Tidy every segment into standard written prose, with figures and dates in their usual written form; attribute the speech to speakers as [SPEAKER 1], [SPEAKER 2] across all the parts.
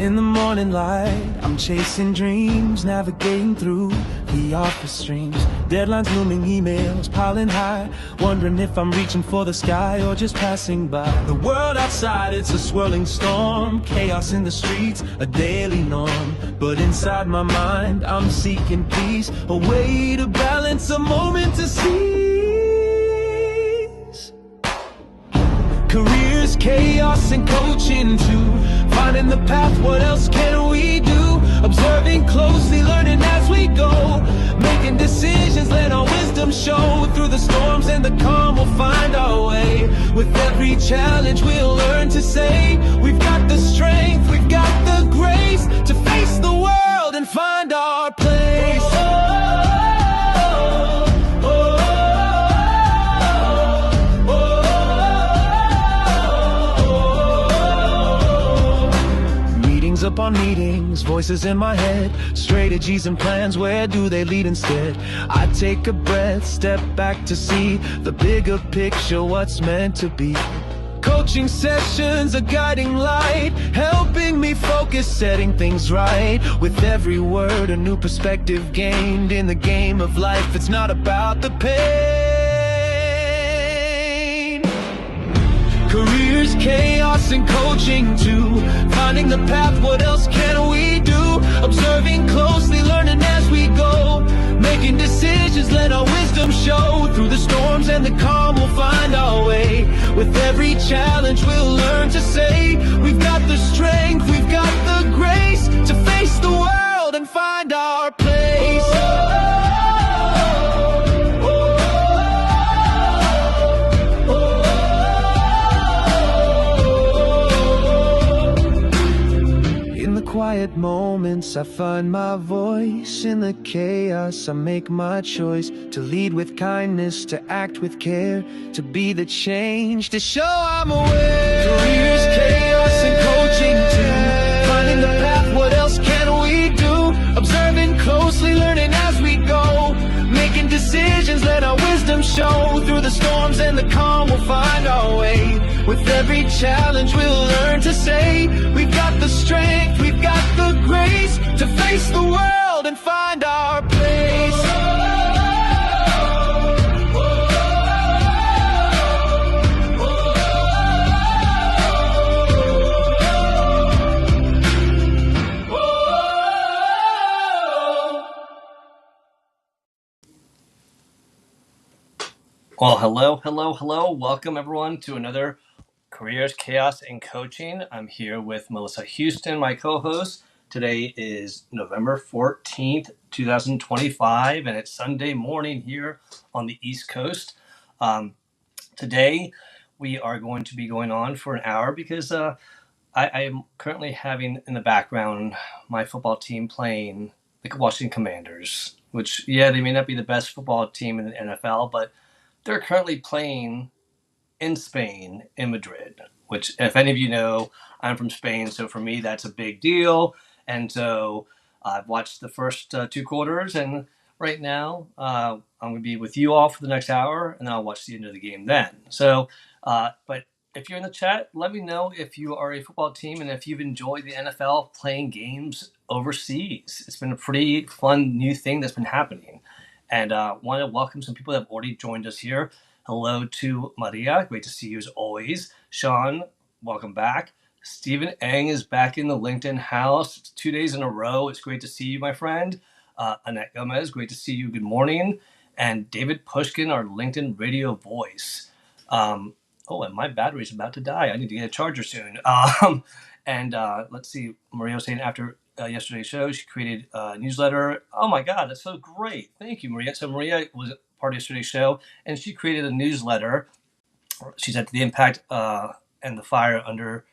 [SPEAKER 1] In the morning light, I'm chasing dreams, navigating through the office streams. Deadlines looming, emails piling high, wondering if I'm reaching for the sky or just passing by. The world outside, it's a swirling storm, chaos in the streets, a daily norm. But inside my mind, I'm seeking peace, a way to balance, a moment to seize. Careers, chaos, and coaching too. Finding the path, what else can we do? Observing closely, learning as we go. Making decisions, let our wisdom show. Through the storms and the calm, we'll find our way. With every challenge, we'll learn to say, we've got the strength, we've got the grace to face the world and find our place. Upon meetings, voices in my head, strategies and plans, where do they lead instead? I take a breath, step back to see the bigger picture, what's meant to be. Coaching sessions, a guiding light, helping me focus, setting things right. With every word, a new perspective gained. In the game of life, it's not about the pain. Careers, chaos, and coaching too. Finding the path, what else can we do? Observing closely, learning as we go. Making decisions, let our wisdom show. Through the storms and the calm, we'll find our way. With every challenge, we'll learn to say, we've got the strength, we've got the grace to face the world and find our place. Quiet moments, I find my voice. In the chaos, I make my choice to lead with kindness, to act with care, to be the change, to show I'm aware. Careers, chaos, and coaching too. Finding the path, what else can we do? Observing closely, learning as we go. Making decisions, let our wisdom show. Through the storms and the calm, we'll find our way. With every challenge, we'll learn to say, we've got the strength, we've got the grace to face the world and find our place.
[SPEAKER 2] Well, hello. Welcome, everyone, to another Careers, Chaos, and Coaching. I'm here with Melissa Houston, my co-host. Today is November 14th, 2025, and it's Sunday morning here on the East Coast. Today, we are going to be going on for an hour because I am currently having in the background my football team playing the Washington Commanders, which, yeah, they may not be the best football team in the NFL, but they're currently playing in Spain, in Madrid, which, if any of you know, I'm from Spain, so for me, that's a big deal. And so I've watched the first two quarters, and right now I'm going to be with you all for the next hour, and then I'll watch the end of the game then. So, but if you're in the chat, let me know if you are a football team and if you've enjoyed the NFL playing games overseas. It's been a pretty fun new thing that's been happening. And want to welcome some people that have already joined us here. Hello to Maria. Great to see you as always. Sean, welcome back. Stephen Eng is back in the LinkedIn house. It's 2 days in a row. It's great to see you, my friend. Annette Gomez, great to see you. Good morning. And David Pushkin, our LinkedIn radio voice. And my battery's about to die. I need to get a charger soon. Let's see. Maria was saying after yesterday's show, she created a newsletter. Oh my God, that's so great. Thank you, Maria. So Maria was part of yesterday's show, and she created a newsletter. She said, the impact and the fire under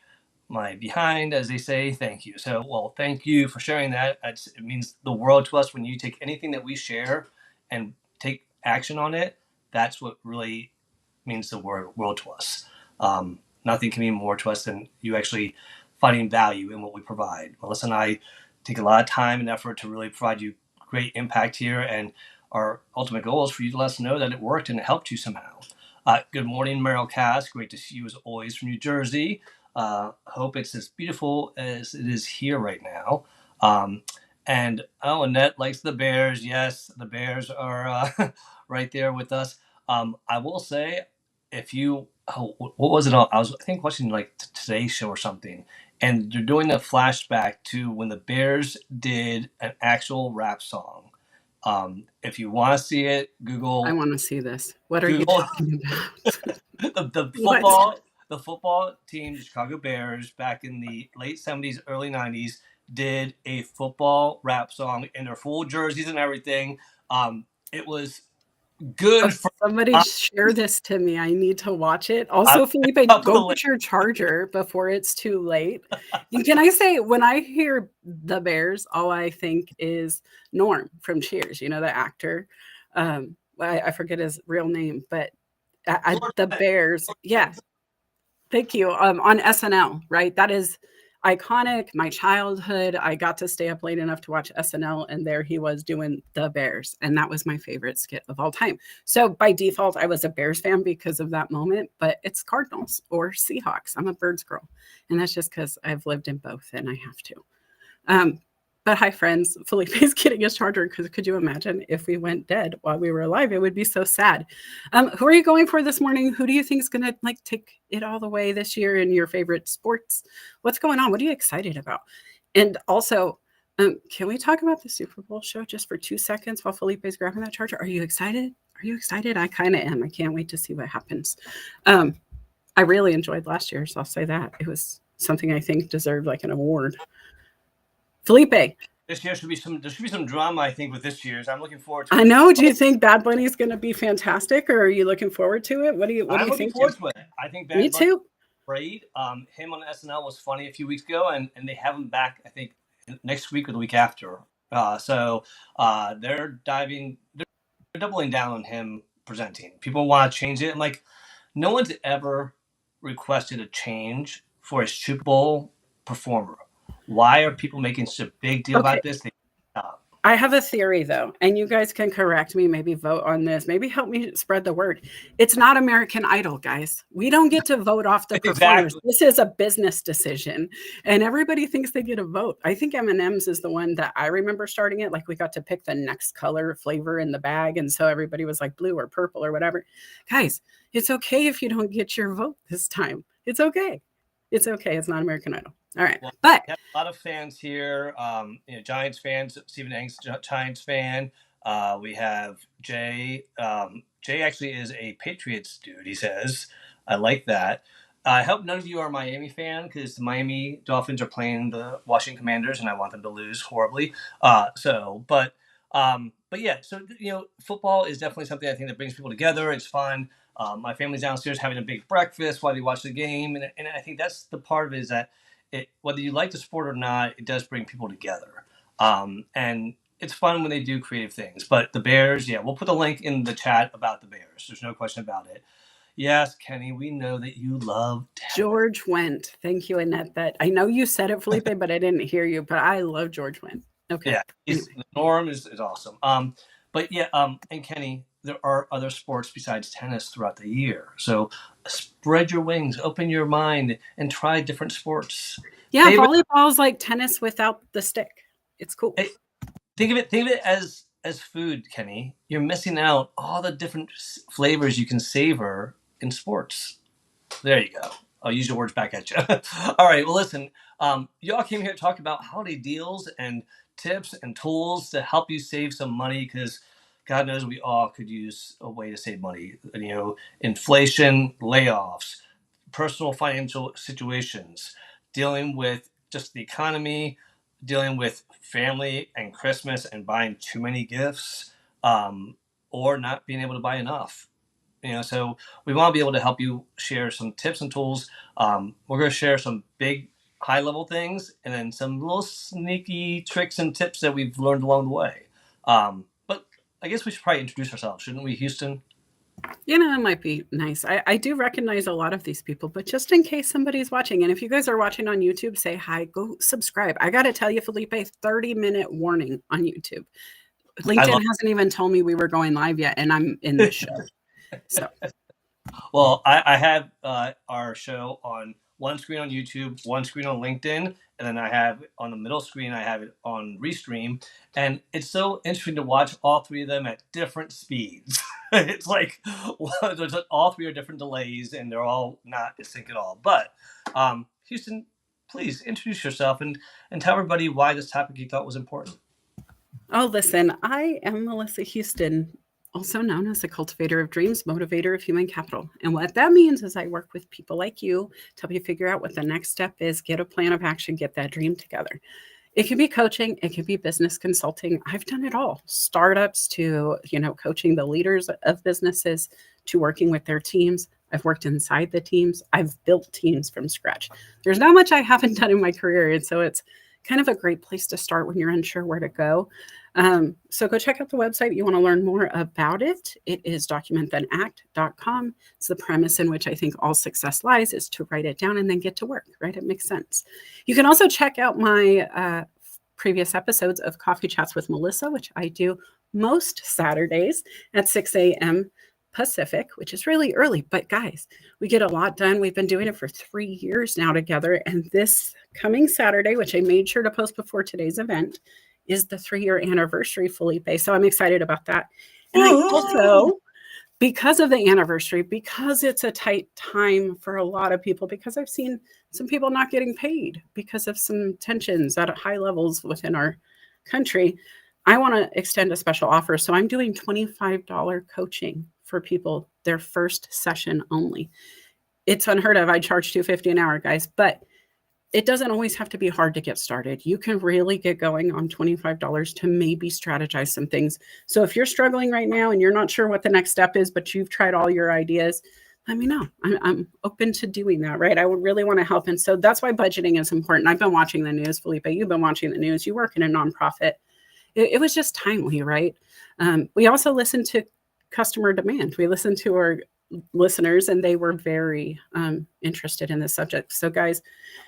[SPEAKER 2] my behind, as they say. Thank you. So, well, thank you for sharing that. It means the world to us when you take anything that we share and take action on it. That's what really means the world to us. Nothing can mean more to us than you actually finding value in what we provide. Melissa and I take a lot of time and effort to really provide you great impact here, and our ultimate goal is for you to let us know that it worked and it helped you somehow. Good morning, Meryl Cass. Great to see you as always from New Jersey. Hope it's as beautiful as it is here right now. Um, and Annette likes the Bears. Yes, the Bears are right there with us. I will say, if you, what was it? I was, I think, watching like Today's Show or something, and they're doing a flashback to when the Bears did an actual rap song. If you want to see it,
[SPEAKER 3] I
[SPEAKER 2] Google
[SPEAKER 3] want to see this. What are you
[SPEAKER 2] Google
[SPEAKER 3] talking about?
[SPEAKER 2] the
[SPEAKER 3] What?
[SPEAKER 2] football team, the Chicago Bears, back in the late '70s, early '90s, did a football rap song in their full jerseys and everything. It was
[SPEAKER 3] Oh,
[SPEAKER 2] good for.
[SPEAKER 3] somebody share this to me. I need to watch it.
[SPEAKER 2] I,
[SPEAKER 3] Also, Felipe,
[SPEAKER 2] I'll put the
[SPEAKER 3] go
[SPEAKER 2] link.
[SPEAKER 3] get your charger before it's too late. And can I say, when I hear the Bears, all I think is Norm from Cheers, you know, the actor. I forget his real name, but the Bears, yeah, thank you. On SNL, right? That is iconic. My childhood, I got to stay up late enough to watch SNL, and there he was doing the Bears, and that was my favorite skit of all time. So by default, I was a Bears fan because of that moment, but it's Cardinals or Seahawks. I'm a Birds girl, and that's just because I've lived in both, and I have to. But hi, friends. Felipe's getting his charger because could you imagine if we went dead while we were alive? It would be so sad. Who are you going for this morning? Who do you think is going to like take it all the way this year in your favorite sports? What's going on? What are you excited about? And also, can we talk about the Super Bowl show just for 2 seconds while Felipe's grabbing that charger? Are you excited? Are you excited? I kind of am. I can't wait to see what happens. I really enjoyed last year, so I'll say that. It was something I think deserved like an award. Felipe.
[SPEAKER 2] This year should be there should be some drama, I think, with this year's. I'm looking forward to it.
[SPEAKER 3] I know. Do you think Bad Bunny is going to be fantastic, or are you looking forward to it? What do you
[SPEAKER 2] I'm looking
[SPEAKER 3] think?
[SPEAKER 2] forward to it. I think Bad
[SPEAKER 3] Me
[SPEAKER 2] Bunny
[SPEAKER 3] too.
[SPEAKER 2] great. Him on SNL was funny a few weeks ago, and they have him back, I think, next week or the week after. So they're doubling down on him presenting. People want to change it. I'm like, no one's ever requested a change for a Super Bowl performer. Why are people making such a big deal about this?
[SPEAKER 3] I have a theory, though, and you guys can correct me, maybe vote on this, maybe help me spread the word. It's not American Idol, guys. We don't get to vote off the performers. This is a business decision, and everybody thinks they get a vote. I think M&M's is the one that I remember starting it. Like we got to pick the next color flavor in the bag, and so everybody was like blue or purple or whatever. Guys, it's okay if you don't get your vote this time. It's okay. It's okay. It's not American Idol. All right,
[SPEAKER 2] well,
[SPEAKER 3] but
[SPEAKER 2] we have a lot of fans here. Giants fans. Stephen Eng's Giants fan. We have Jay. Jay actually is a Patriots dude. He says, "I like that." I hope none of you are a Miami fan because the Miami Dolphins are playing the Washington Commanders, and I want them to lose horribly. But yeah. So football is definitely something I think that brings people together. It's fun. My family's downstairs having a big breakfast while they watch the game, and I think that's the part of it is that. Whether you like the sport or not, it does bring people together. And it's fun when they do creative things. But the Bears, yeah, we'll put a link in the chat about the Bears. There's no question about it. Yes, Kenny, we know that you love
[SPEAKER 3] George Wendt. Thank you, Annette. That I know you said it, Felipe, but I didn't hear you. But I love George Wendt. Okay.
[SPEAKER 2] Yeah, anyway. The norm is awesome. But yeah, and Kenny, there are other sports besides tennis throughout the year. So spread your wings, open your mind, and try different sports.
[SPEAKER 3] Yeah, volleyball is like tennis without the stick. It's cool.
[SPEAKER 2] Think of it as food, Kenny. You're missing out all the different flavors you can savor in sports. There you go. I'll use your words back at you. All right. Well, listen, y'all came here to talk about holiday deals and tips and tools to help you save some money because God knows we all could use a way to save money. Inflation, layoffs, personal financial situations, dealing with just the economy, dealing with family and Christmas and buying too many gifts, or not being able to buy enough. So we want to be able to help you share some tips and tools. We're going to share some big high-level things and then some little sneaky tricks and tips that we've learned along the way. But I guess we should probably introduce ourselves, shouldn't we, Houston?
[SPEAKER 3] It might be nice. I do recognize a lot of these people, but just in case somebody's watching, and if you guys are watching on YouTube, say hi, go subscribe. I got to tell you, Felipe, 30-minute warning on YouTube. LinkedIn hasn't even told me we were going live yet, and I'm in this show. So,
[SPEAKER 2] well, I have our show on one screen on YouTube, one screen on LinkedIn, and then I have on the middle screen, I have it on Restream. And it's so interesting to watch all three of them at different speeds. It's like all three are different delays, and they're all not in sync at all. But Houston, please introduce yourself and tell everybody why this topic you thought was important.
[SPEAKER 3] Oh, listen, I am Melissa Houston, also known as the cultivator of dreams, motivator of human capital. And what that means is I work with people like you to help you figure out what the next step is, get a plan of action, get that dream together. It can be coaching, it can be business consulting. I've done it all. Startups to, coaching the leaders of businesses to working with their teams. I've worked inside the teams. I've built teams from scratch. There's not much I haven't done in my career. And so it's kind of a great place to start when you're unsure where to go. So go check out the website. You want to learn more about it. It is documentthenact.com. It's the premise in which I think all success lies, is to write it down and then get to work, right? It makes sense. You can also check out my previous episodes of Coffee Chats with Melissa, which I do most Saturdays at 6 a.m. Pacific, which is really early. But guys, we get a lot done. We've been doing it for 3 years now together. And this coming Saturday, which I made sure to post before today's event, is the 3-year anniversary, Felipe. So I'm excited about that. And I also, because of the anniversary, because it's a tight time for a lot of people, because I've seen some people not getting paid because of some tensions at high levels within our country, I want to extend a special offer. So I'm doing $25 coaching for people, their first session only. It's unheard of. I charge $250 an hour, guys, but it doesn't always have to be hard to get started. You can really get going on $25 to maybe strategize some things. So if you're struggling right now and you're not sure what the next step is, but you've tried all your ideas, let me know. I'm open to doing that, right? I would really want to help. And so that's why budgeting is important. I've been watching the news, Felipe. You've been watching the news. You work in a nonprofit. It was just timely, right? We also listened to customer demand. We listened to our listeners, and they were very interested in this subject. So guys,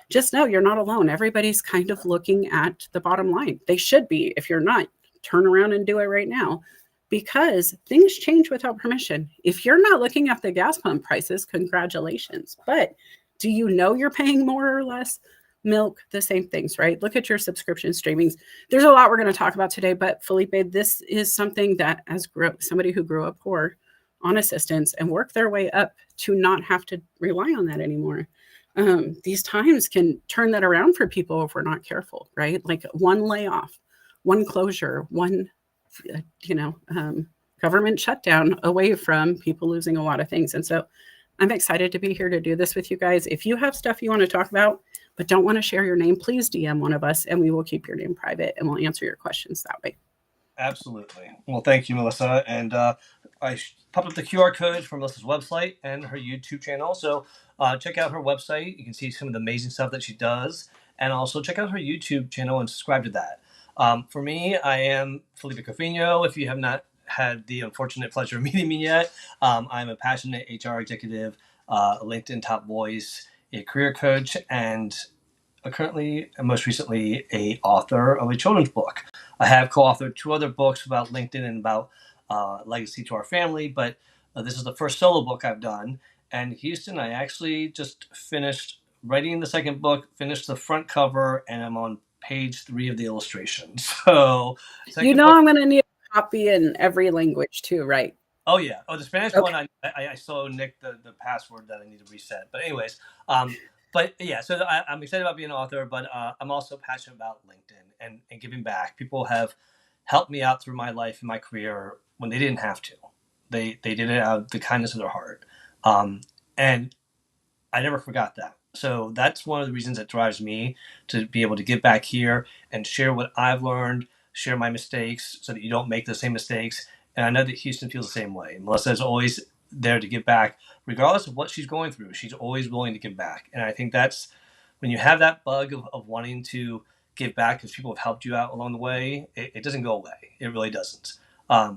[SPEAKER 3] just know you're not alone. Everybody's kind of looking at the bottom line. They should be. If you're not, turn around and do it right now, because things change without permission. If you're not looking at the gas pump prices, congratulations. But do you know you're paying more or less? Milk, the same things, right? Look at your subscription streamings. There's a lot we're going to talk about today, but Felipe, this is something that as somebody who grew up poor on assistance and worked their way up to not have to rely on that anymore. These times can turn that around for people if we're not careful, right? Like one layoff, one closure, one, government shutdown away from people losing a lot of things. And so I'm excited to be here to do this with you guys. If you have stuff you want to talk about, but don't want to share your name, please DM one of us and we will keep your name private and we'll answer your questions that way.
[SPEAKER 2] Absolutely. Well, thank you, Melissa. And I popped up the QR code for Melissa's website and her YouTube channel. So check out her website. You can see some of the amazing stuff that she does. And also check out her YouTube channel and subscribe to that. For me, I am Felipe Cofino. If you have not had the unfortunate pleasure of meeting me yet, I'm a passionate HR executive, a LinkedIn top voice, a career coach, and currently, and most recently, a author of a children's book. I have co-authored 2 other books about LinkedIn and about legacy to our family, but this is the first solo book I've done. And Houston, I actually just finished writing the second book, finished the front cover, and I'm on page 3 of the illustration. So,
[SPEAKER 3] I'm going to need a copy in every language too, right?
[SPEAKER 2] Oh, yeah. Oh, the Spanish one, I still nicked the password that I need to reset. But anyways, but yeah, so I'm excited about being an author, but I'm also passionate about LinkedIn and giving back. People have helped me out through my life and my career when they didn't have to. They did it out of the kindness of their heart. And I never forgot that. So that's one of the reasons that drives me to be able to give back here and share what I've learned, share my mistakes so that you don't make the same mistakes. And I know that Houston feels the same way. Melissa is always there to give back, regardless of what she's going through. She's always willing to give back. And I think that's when you have that bug of wanting to give back because people have helped you out along the way, it doesn't go away. It really doesn't.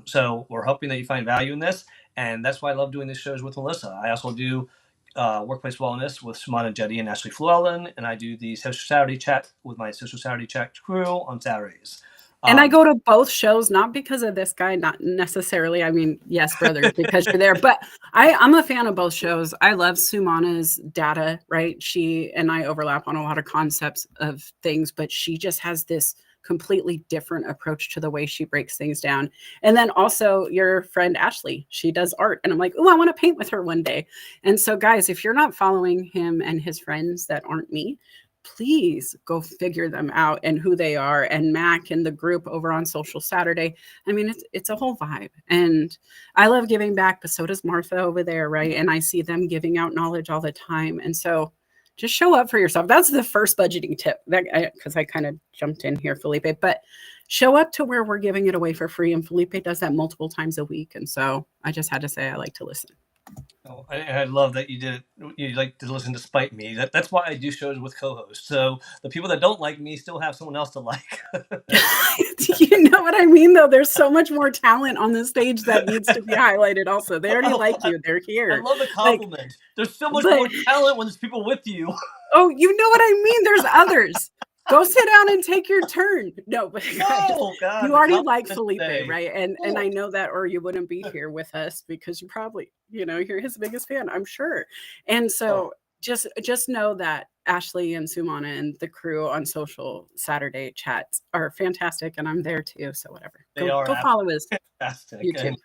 [SPEAKER 2] So we're hoping that you find value in this. And that's why I love doing these shows with Melissa. I also do workplace wellness with Shimana Jetty and Ashley Llewellyn, and I do the Social Saturday Chat with my Social Saturday Chat crew on Saturdays.
[SPEAKER 3] And I go to both shows, not because of this guy, not necessarily. I mean, yes, brother, because you're there, but I'm a fan of both shows. I love Sumana's data, right? She and I overlap on a lot of concepts of things, but she just has this completely different approach to the way she breaks things down. And then also your friend Ashley, she does art. And I'm like, oh, I want to paint with her one day. And so, guys, if you're not following him and his friends that aren't me, please go figure them out and who they are. And Mac and the group over on Social Saturday. I mean, it's a whole vibe. And I love giving back, but so does Martha over there, right? And I see them giving out knowledge all the time. And so just show up for yourself. That's the first budgeting tip, because I kind of jumped in here, Felipe, but show up to where we're giving it away for free. And Felipe does that multiple times a week. And so I just had to say I like to listen.
[SPEAKER 2] Oh, I love that you did it. You like to listen despite me. That's why I do shows with co-hosts. So the people that don't like me still have someone else to like.
[SPEAKER 3] You know what I mean, though? There's so much more talent on the stage that needs to be highlighted also. They already like you. They're here.
[SPEAKER 2] I love the compliment. Like, there's so much more talent when there's people with you.
[SPEAKER 3] Oh, you know what I mean? There's others. Go sit down and take your turn. No, but
[SPEAKER 2] God,
[SPEAKER 3] you already like Felipe, right? And I know that, or you wouldn't be here with us because you probably, you're his biggest fan, I'm sure. And so just know that Ashley and Sumana and the crew on Social Saturday chats are fantastic, and I'm there too. So whatever. Go follow his YouTube.
[SPEAKER 2] And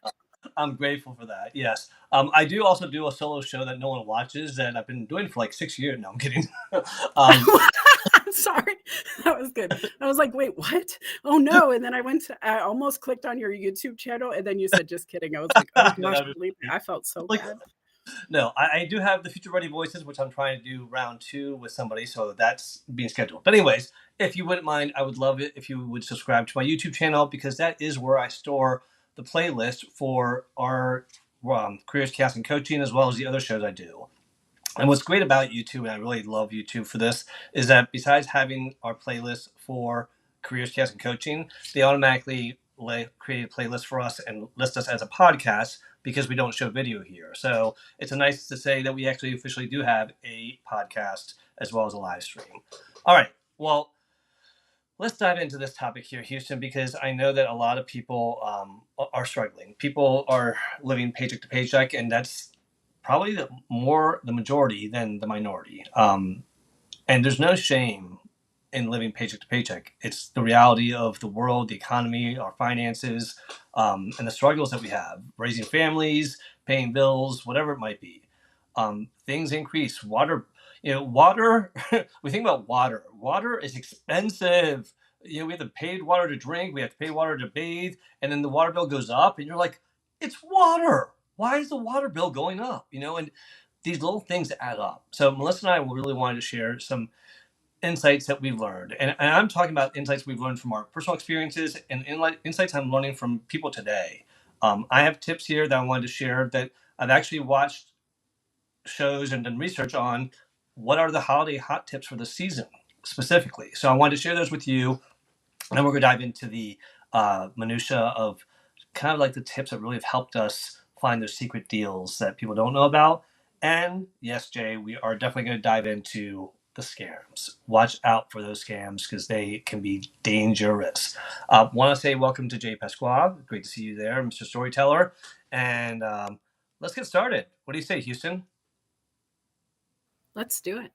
[SPEAKER 2] I'm grateful for that. Yes. I do also do a solo show that no one watches that I've been doing for like 6 years. No, I'm kidding.
[SPEAKER 3] I'm sorry. That was good. I was like, wait, what? Oh no. And then I almost clicked on your YouTube channel and then you said, just kidding. I was like, oh gosh, I felt so bad.
[SPEAKER 2] No, I do have the Future Ready Voices, which I'm trying to do round 2 with somebody. So that's being scheduled. But anyways, if you wouldn't mind, I would love it if you would subscribe to my YouTube channel, because that is where I store the playlist for our Careers, Chaos, and Coaching, as well as the other shows I do. And what's great about YouTube, and I really love YouTube for this, is that besides having our playlist for Careers, Chaos, and Coaching, they automatically create a playlist for us and list us as a podcast, because we don't show video here. So it's nice to say that we actually officially do have a podcast as well as a live stream. All right. Well, let's dive into this topic here, Houston, because I know that a lot of people are struggling. People are living paycheck to paycheck, and that's probably the majority than the minority. And there's no shame in living paycheck to paycheck. It's the reality of the world, the economy, our finances, and the struggles that we have, raising families, paying bills, whatever it might be. Things increase. Water, we think about water. Water is expensive. We have to pay water to drink. We have to pay water to bathe. And then the water bill goes up and you're like, it's water. Why is the water bill going up? And these little things add up. So Melissa and I really wanted to share some insights that we've learned. And I'm talking about insights we've learned from our personal experiences and insights I'm learning from people today. I have tips here that I wanted to share that I've actually watched shows and done research on. What are the holiday hot tips for the season specifically? So I wanted to share those with you. And then we're going to dive into the minutia of kind of like the tips that really have helped us find those secret deals that people don't know about. And yes, Jay, we are definitely going to dive into the scams. Watch out for those scams, because they can be dangerous. Want to say welcome to Jay Pasquale. Great to see you there, Mr. Storyteller. And let's get started. What do you say, Houston?
[SPEAKER 3] Let's do it.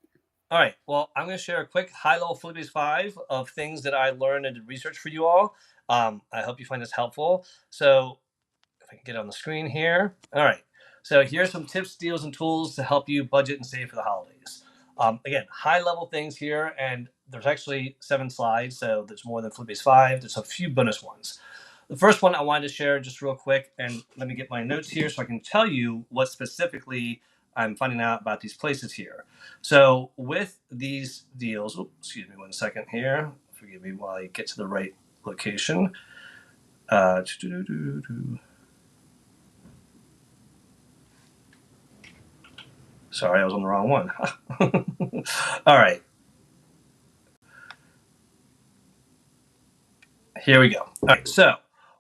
[SPEAKER 2] All right. Well, I'm going to share a quick high-level Philippians 5 of things that I learned and did research for you all. I hope you find this helpful. So if I can get it on the screen here. All right. So here's some tips, deals, and tools to help you budget and save for the holidays. Again, high-level things here, and there's actually 7 slides, so there's more than Philippians 5. There's a few bonus ones. The first one I wanted to share just real quick, and let me get my notes here so I can tell you what specifically I'm finding out about these places here. So with these deals, excuse me 1 second here. Forgive me while I get to the right location. Sorry, I was on the wrong one. All right. Here we go. All right. So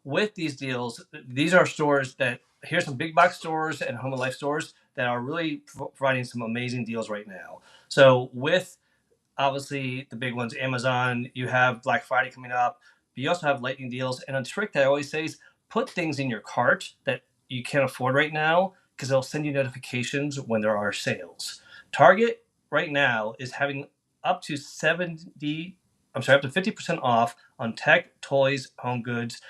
[SPEAKER 2] with these deals, these are stores that, here's some big box stores and home and life stores that are really providing some amazing deals right now. So with obviously the big ones, Amazon, you have Black Friday coming up. but you also have lightning deals. And a trick that I always say is put things in your cart that you can't afford right now because they'll send you notifications when there are sales. Target right now is having up to 50% off on tech, toys, home goods.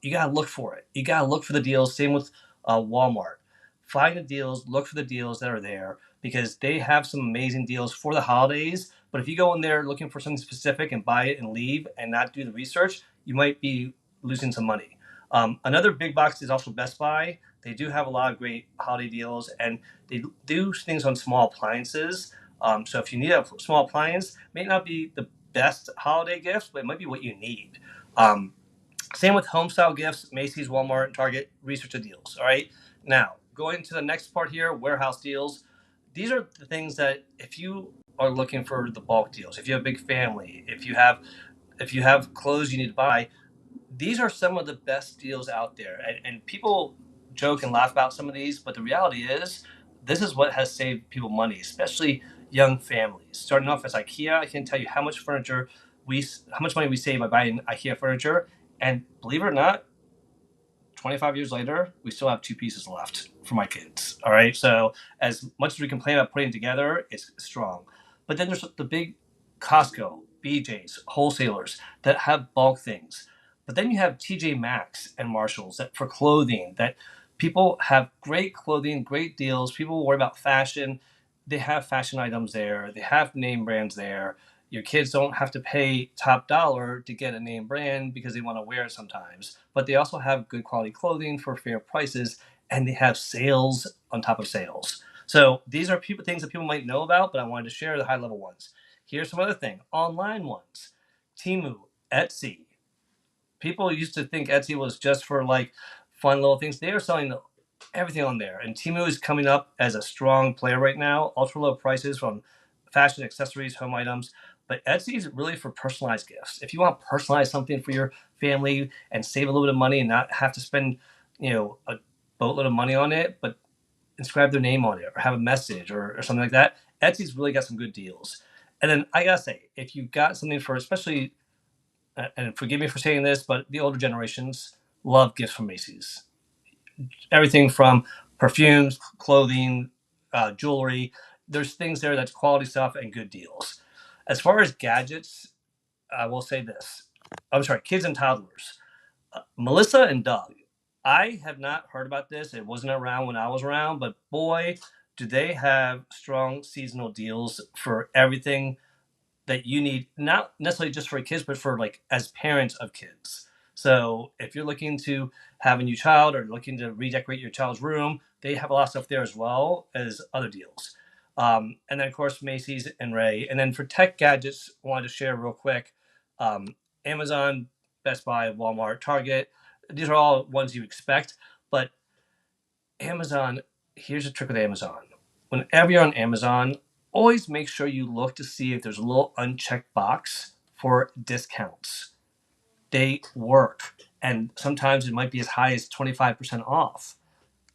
[SPEAKER 2] You gotta look for it. You gotta look for the deals. Same with Walmart. Find the deals, look for the deals that are there because they have some amazing deals for the holidays. But if you go in there looking for something specific and buy it and leave and not do the research, you might be losing some money. Another big box is also Best Buy. They do have a lot of great holiday deals, and they do things on small appliances. So if you need a small appliance, it may not be the best holiday gift, but it might be what you need. Same with home style gifts, Macy's, Walmart, and Target, research the deals. All right. Now, going to the next part here, warehouse deals. These are the things that if you are looking for the bulk deals, if you have a big family, if you have clothes you need to buy, these are some of the best deals out there. And people joke and laugh about some of these, but the reality is this is what has saved people money, especially young families. Starting off as IKEA, I can tell you how much money we save by buying IKEA furniture. And believe it or not, 25 years later, we still have two pieces left for my kids. All right. So as much as we complain about putting it together, it's strong. But then there's the big Costco, BJ's, wholesalers that have bulk things. But then you have TJ Maxx and Marshalls that for clothing that people have great clothing, great deals. People worry about fashion. They have fashion items there. They have name brands there. Your kids don't have to pay top dollar to get a name brand because they want to wear it sometimes. But they also have good quality clothing for fair prices, and they have sales on top of sales. So these are things that people might know about, but I wanted to share the high level ones. Here's some other thing: online ones, Temu, Etsy. People used to think Etsy was just for like fun little things. They are selling everything on there, and Temu is coming up as a strong player right now. Ultra low prices from fashion, accessories, home items. But Etsy is really for personalized gifts. If you want to personalize something for your family and save a little bit of money and not have to spend, a boatload of money on it, but inscribe their name on it or have a message or something like that, Etsy's really got some good deals. And then I gotta say, if you've got something for especially, and forgive me for saying this, but the older generations love gifts from Macy's. Everything from perfumes, clothing, jewelry. There's things there that's quality stuff and good deals. As far as gadgets, I will say this. I'm sorry, kids and toddlers. Melissa and Doug. I have not heard about this. It wasn't around when I was around, but boy, do they have strong seasonal deals for everything that you need, not necessarily just for kids, but for like as parents of kids. So if you're looking to have a new child or looking to redecorate your child's room, they have a lot of stuff there as well as other deals. And then of course Macy's and Ray. And then for tech gadgets, I wanted to share real quick. Amazon, Best Buy, Walmart, Target. These are all ones you expect, but Amazon. Here's a trick with Amazon. Whenever you're on Amazon, always make sure you look to see if there's a little unchecked box for discounts. They work, and sometimes it might be as high as 25% off.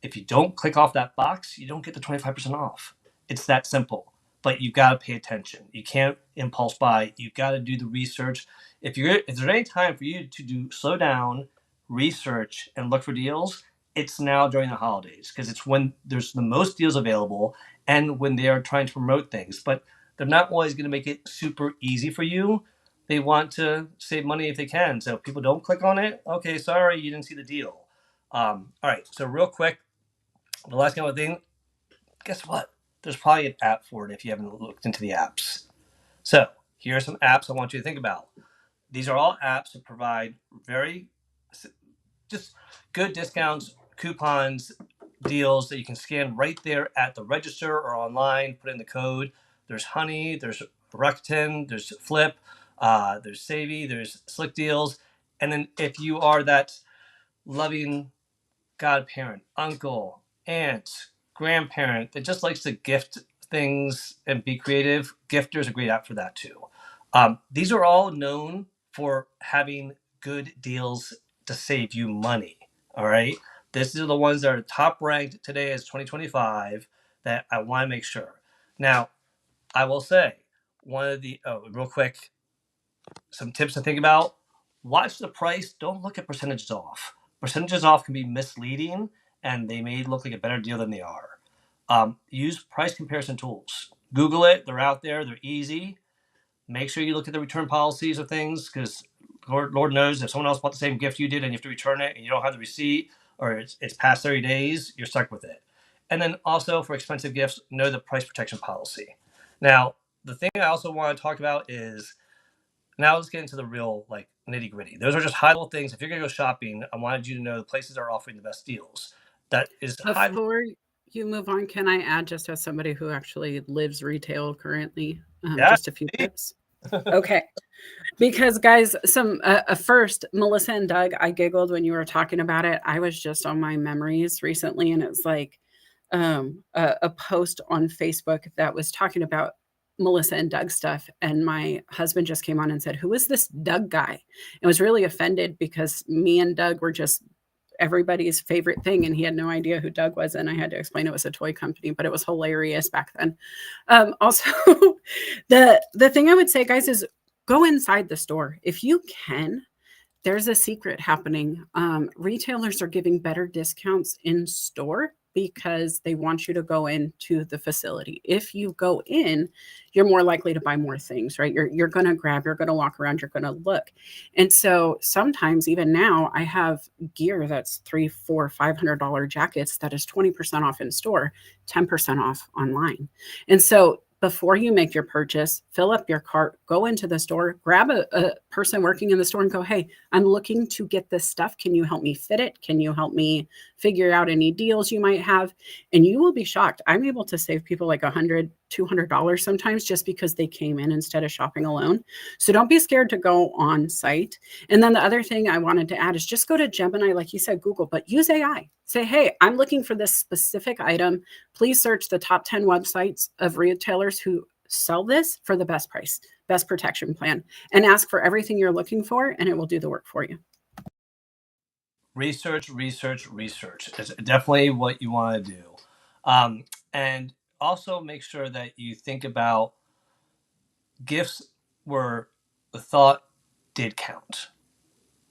[SPEAKER 2] If you don't click off that box, you don't get the 25% off. It's that simple. But you've got to pay attention. You can't impulse buy. You've got to do the research. If there's any time for you to slow down, research, and look for deals, it's now during the holidays because it's when there's the most deals available and when they are trying to promote things. But they're not always going to make it super easy for you. They want to save money if they can. So if people don't click on it, okay, sorry, you didn't see the deal. All right, so real quick, the last kind of thing, guess what? There's probably an app for it if you haven't looked into the apps. So here are some apps I want you to think about. These are all apps that provide very just good discounts, coupons, deals that you can scan right there at the register or online, put in the code. There's Honey, there's Rakuten, there's Flip, there's Savvy, there's Slick Deals. And then if you are that loving godparent, uncle, aunt, grandparent that just likes to gift things and be creative, Gifter is a great app for that too. These are all known for having good deals to save you money. All right. These are the ones that are top ranked today as 2025 that I want to make sure. Now, I will say real quick, some tips to think about. watch the price. Don't look at percentages off. Percentages off can be misleading, and they may look like a better deal than they are. Use price comparison tools. Google it. They're out there. They're easy. Make sure you look at the return policies of things, because Lord knows if someone else bought the same gift you did and you have to return it and you don't have the receipt, or it's past 30 days, you're stuck with it. And then also for expensive gifts, know the price protection policy. Now, the thing I also want to talk about is, now let's get into the real like nitty gritty. Those are just high level things. If you're going to go shopping, I wanted you to know the places that are offering the best deals. That is high.
[SPEAKER 3] Before you move on, can I add, just as somebody who actually lives retail currently,
[SPEAKER 2] Yeah.
[SPEAKER 3] just a few tips? Okay. Because guys, first, Melissa and Doug, I giggled when you were talking about it. I was just on my memories recently, and it's like a post on Facebook that was talking about Melissa and Doug stuff. And my husband just came on and said, "Who is this Doug guy?" And was really offended because me and Doug were just everybody's favorite thing, and he had no idea who Doug was, and I had to explain it was a toy company, but it was hilarious back then. Also, the thing I would say, guys, is go inside the store if you can. There's a secret happening. Retailers are giving better discounts in store because they want you to go into the facility. If you go in, you're more likely to buy more things, right? You're going to grab, you're going to walk around, you're going to look. And so sometimes, even now, I have gear that's $300, $400, $500 jackets that is 20% off in store, 10% off online. And so before you make your purchase, fill up your cart, go into the store, grab a person working in the store and go, "Hey, I'm looking to get this stuff. Can you help me fit it? Can you help me figure out any deals you might have?" And you will be shocked. I'm able to save people like $100, $200 sometimes just because they came in instead of shopping alone. So don't be scared to go on site. And then the other thing I wanted to add is just go to Gemini, like you said, Google, but use AI. Say, "Hey, I'm looking for this specific item. Please search the top 10 websites of retailers who sell this for the best price, best protection plan," and ask for everything you're looking for, and it will do the work for you.
[SPEAKER 2] Research, research, research. It's definitely what you want to do. And also make sure that you think about gifts where the thought did count.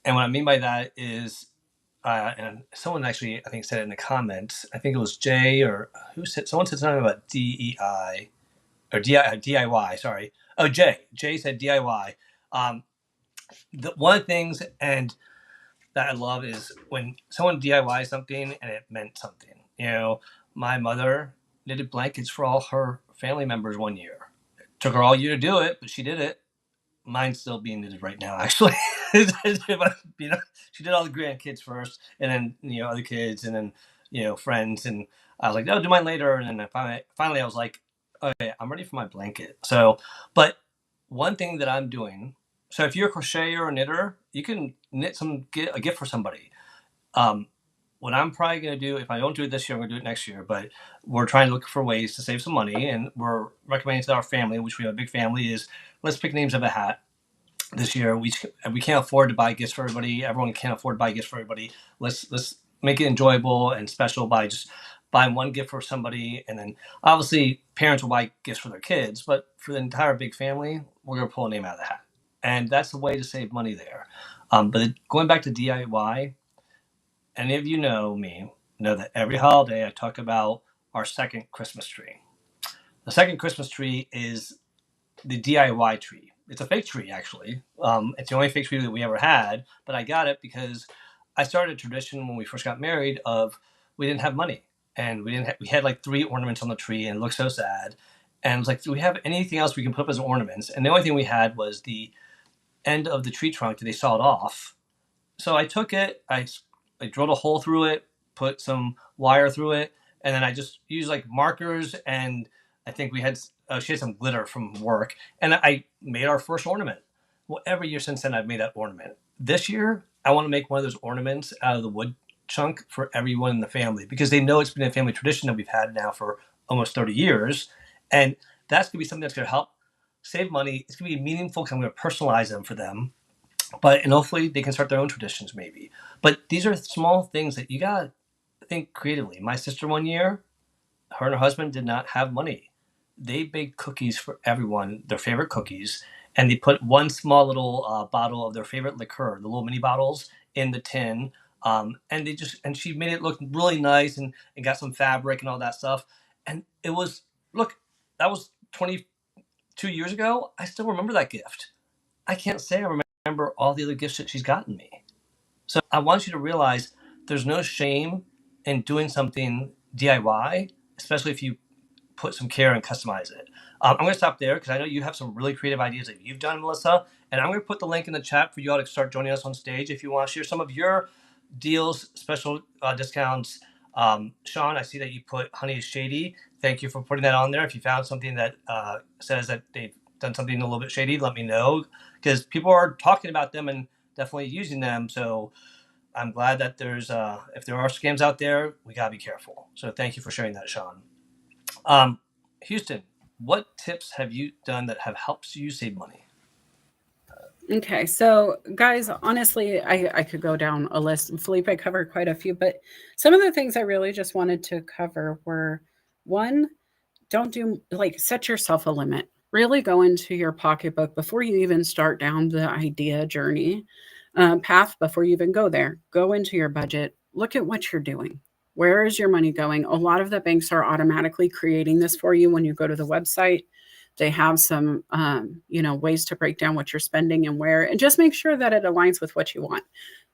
[SPEAKER 2] And what I mean by that is, and someone actually, I think, said it in the comments. I think it was Jay, or who said, someone said something about DEI or DIY. Sorry. Oh, Jay. Jay said DIY. One of the things and that I love is when someone DIY something and it meant something. You know, my mother knitted blankets for all her family members one year. It took her all year to do it, but she did it. Mine's still being knitted right now, actually. You know, she did all the grandkids first, and then other kids, and then friends, and I was like, "No, do mine later." And then finally, I was like, "Okay, I'm ready for my blanket." So, but one thing that I'm doing. So, if you're a crocheter or a knitter, you can knit a gift for somebody. Um, what I'm probably going to do, if I don't do it this year, I'm going to do it next year. But we're trying to look for ways to save some money, and we're recommending to our family, which we have a big family, is let's pick names of a hat this year. We can't afford to buy gifts for everybody. Everyone can't afford to buy gifts for everybody. Let's make it enjoyable and special by just buying one gift for somebody, and then obviously parents will buy gifts for their kids. But for the entire big family, we're going to pull a name out of the hat, and that's the way to save money there. But going back to DIY, any of you know me know that every holiday I talk about our second Christmas tree. The second Christmas tree is the DIY tree. It's a fake tree, actually. It's the only fake tree that we ever had, but I got it because I started a tradition when we first got married of we didn't have money, and we had like 3 ornaments on the tree, and it looked so sad. And I was like, do we have anything else we can put up as ornaments? And the only thing we had was the end of the tree trunk that they sawed off. So I took it, I drilled a hole through it, put some wire through it, and then I just used like markers, and I think she had some glitter from work, and I made our first ornament. Well, every year since then, I've made that ornament. This year, I want to make one of those ornaments out of the wood chunk for everyone in the family, because they know it's been a family tradition that we've had now for almost 30 years. And that's going to be something that's going to help save money. It's going to be meaningful because I'm going to personalize them for them. And hopefully they can start their own traditions maybe. But these are small things that you got to think creatively. My sister one year, her and her husband did not have money. They baked cookies for everyone, their favorite cookies, and they put one small little bottle of their favorite liqueur, the little mini bottles, in the tin. And she made it look really nice, and got some fabric and all that stuff. And it was, look, that was 22 years ago. I still remember that gift. I can't say I remember all the other gifts that she's gotten me. So I want you to realize there's no shame in doing something DIY, especially if you put some care and customize it. I'm going to stop there because I know you have some really creative ideas that you've done, Melissa. And I'm going to put the link in the chat for you all to start joining us on stage if you want to share some of your deals, special discounts. Sean, I see that you put Honey is Shady. Thank you for putting that on there. If you found something that says that they've done something a little bit shady, let me know, because people are talking about them and definitely using them. So I'm glad that there's if there are scams out there, we gotta be careful. So thank you for sharing that, Sean. Houston, what tips have you done that have helped you save money?
[SPEAKER 3] Okay, so guys, honestly, I could go down a list. Felipe covered quite a few, but some of the things I really just wanted to cover were, one, don't do, like, set yourself a limit. Really go into your pocketbook before you even start down the idea journey path. Before you even go there, go into your budget, look at what you're doing. Where is your money going? A lot of the banks are automatically creating this for you when you go to the website. They have some, ways to break down what you're spending and where, and just make sure that it aligns with what you want.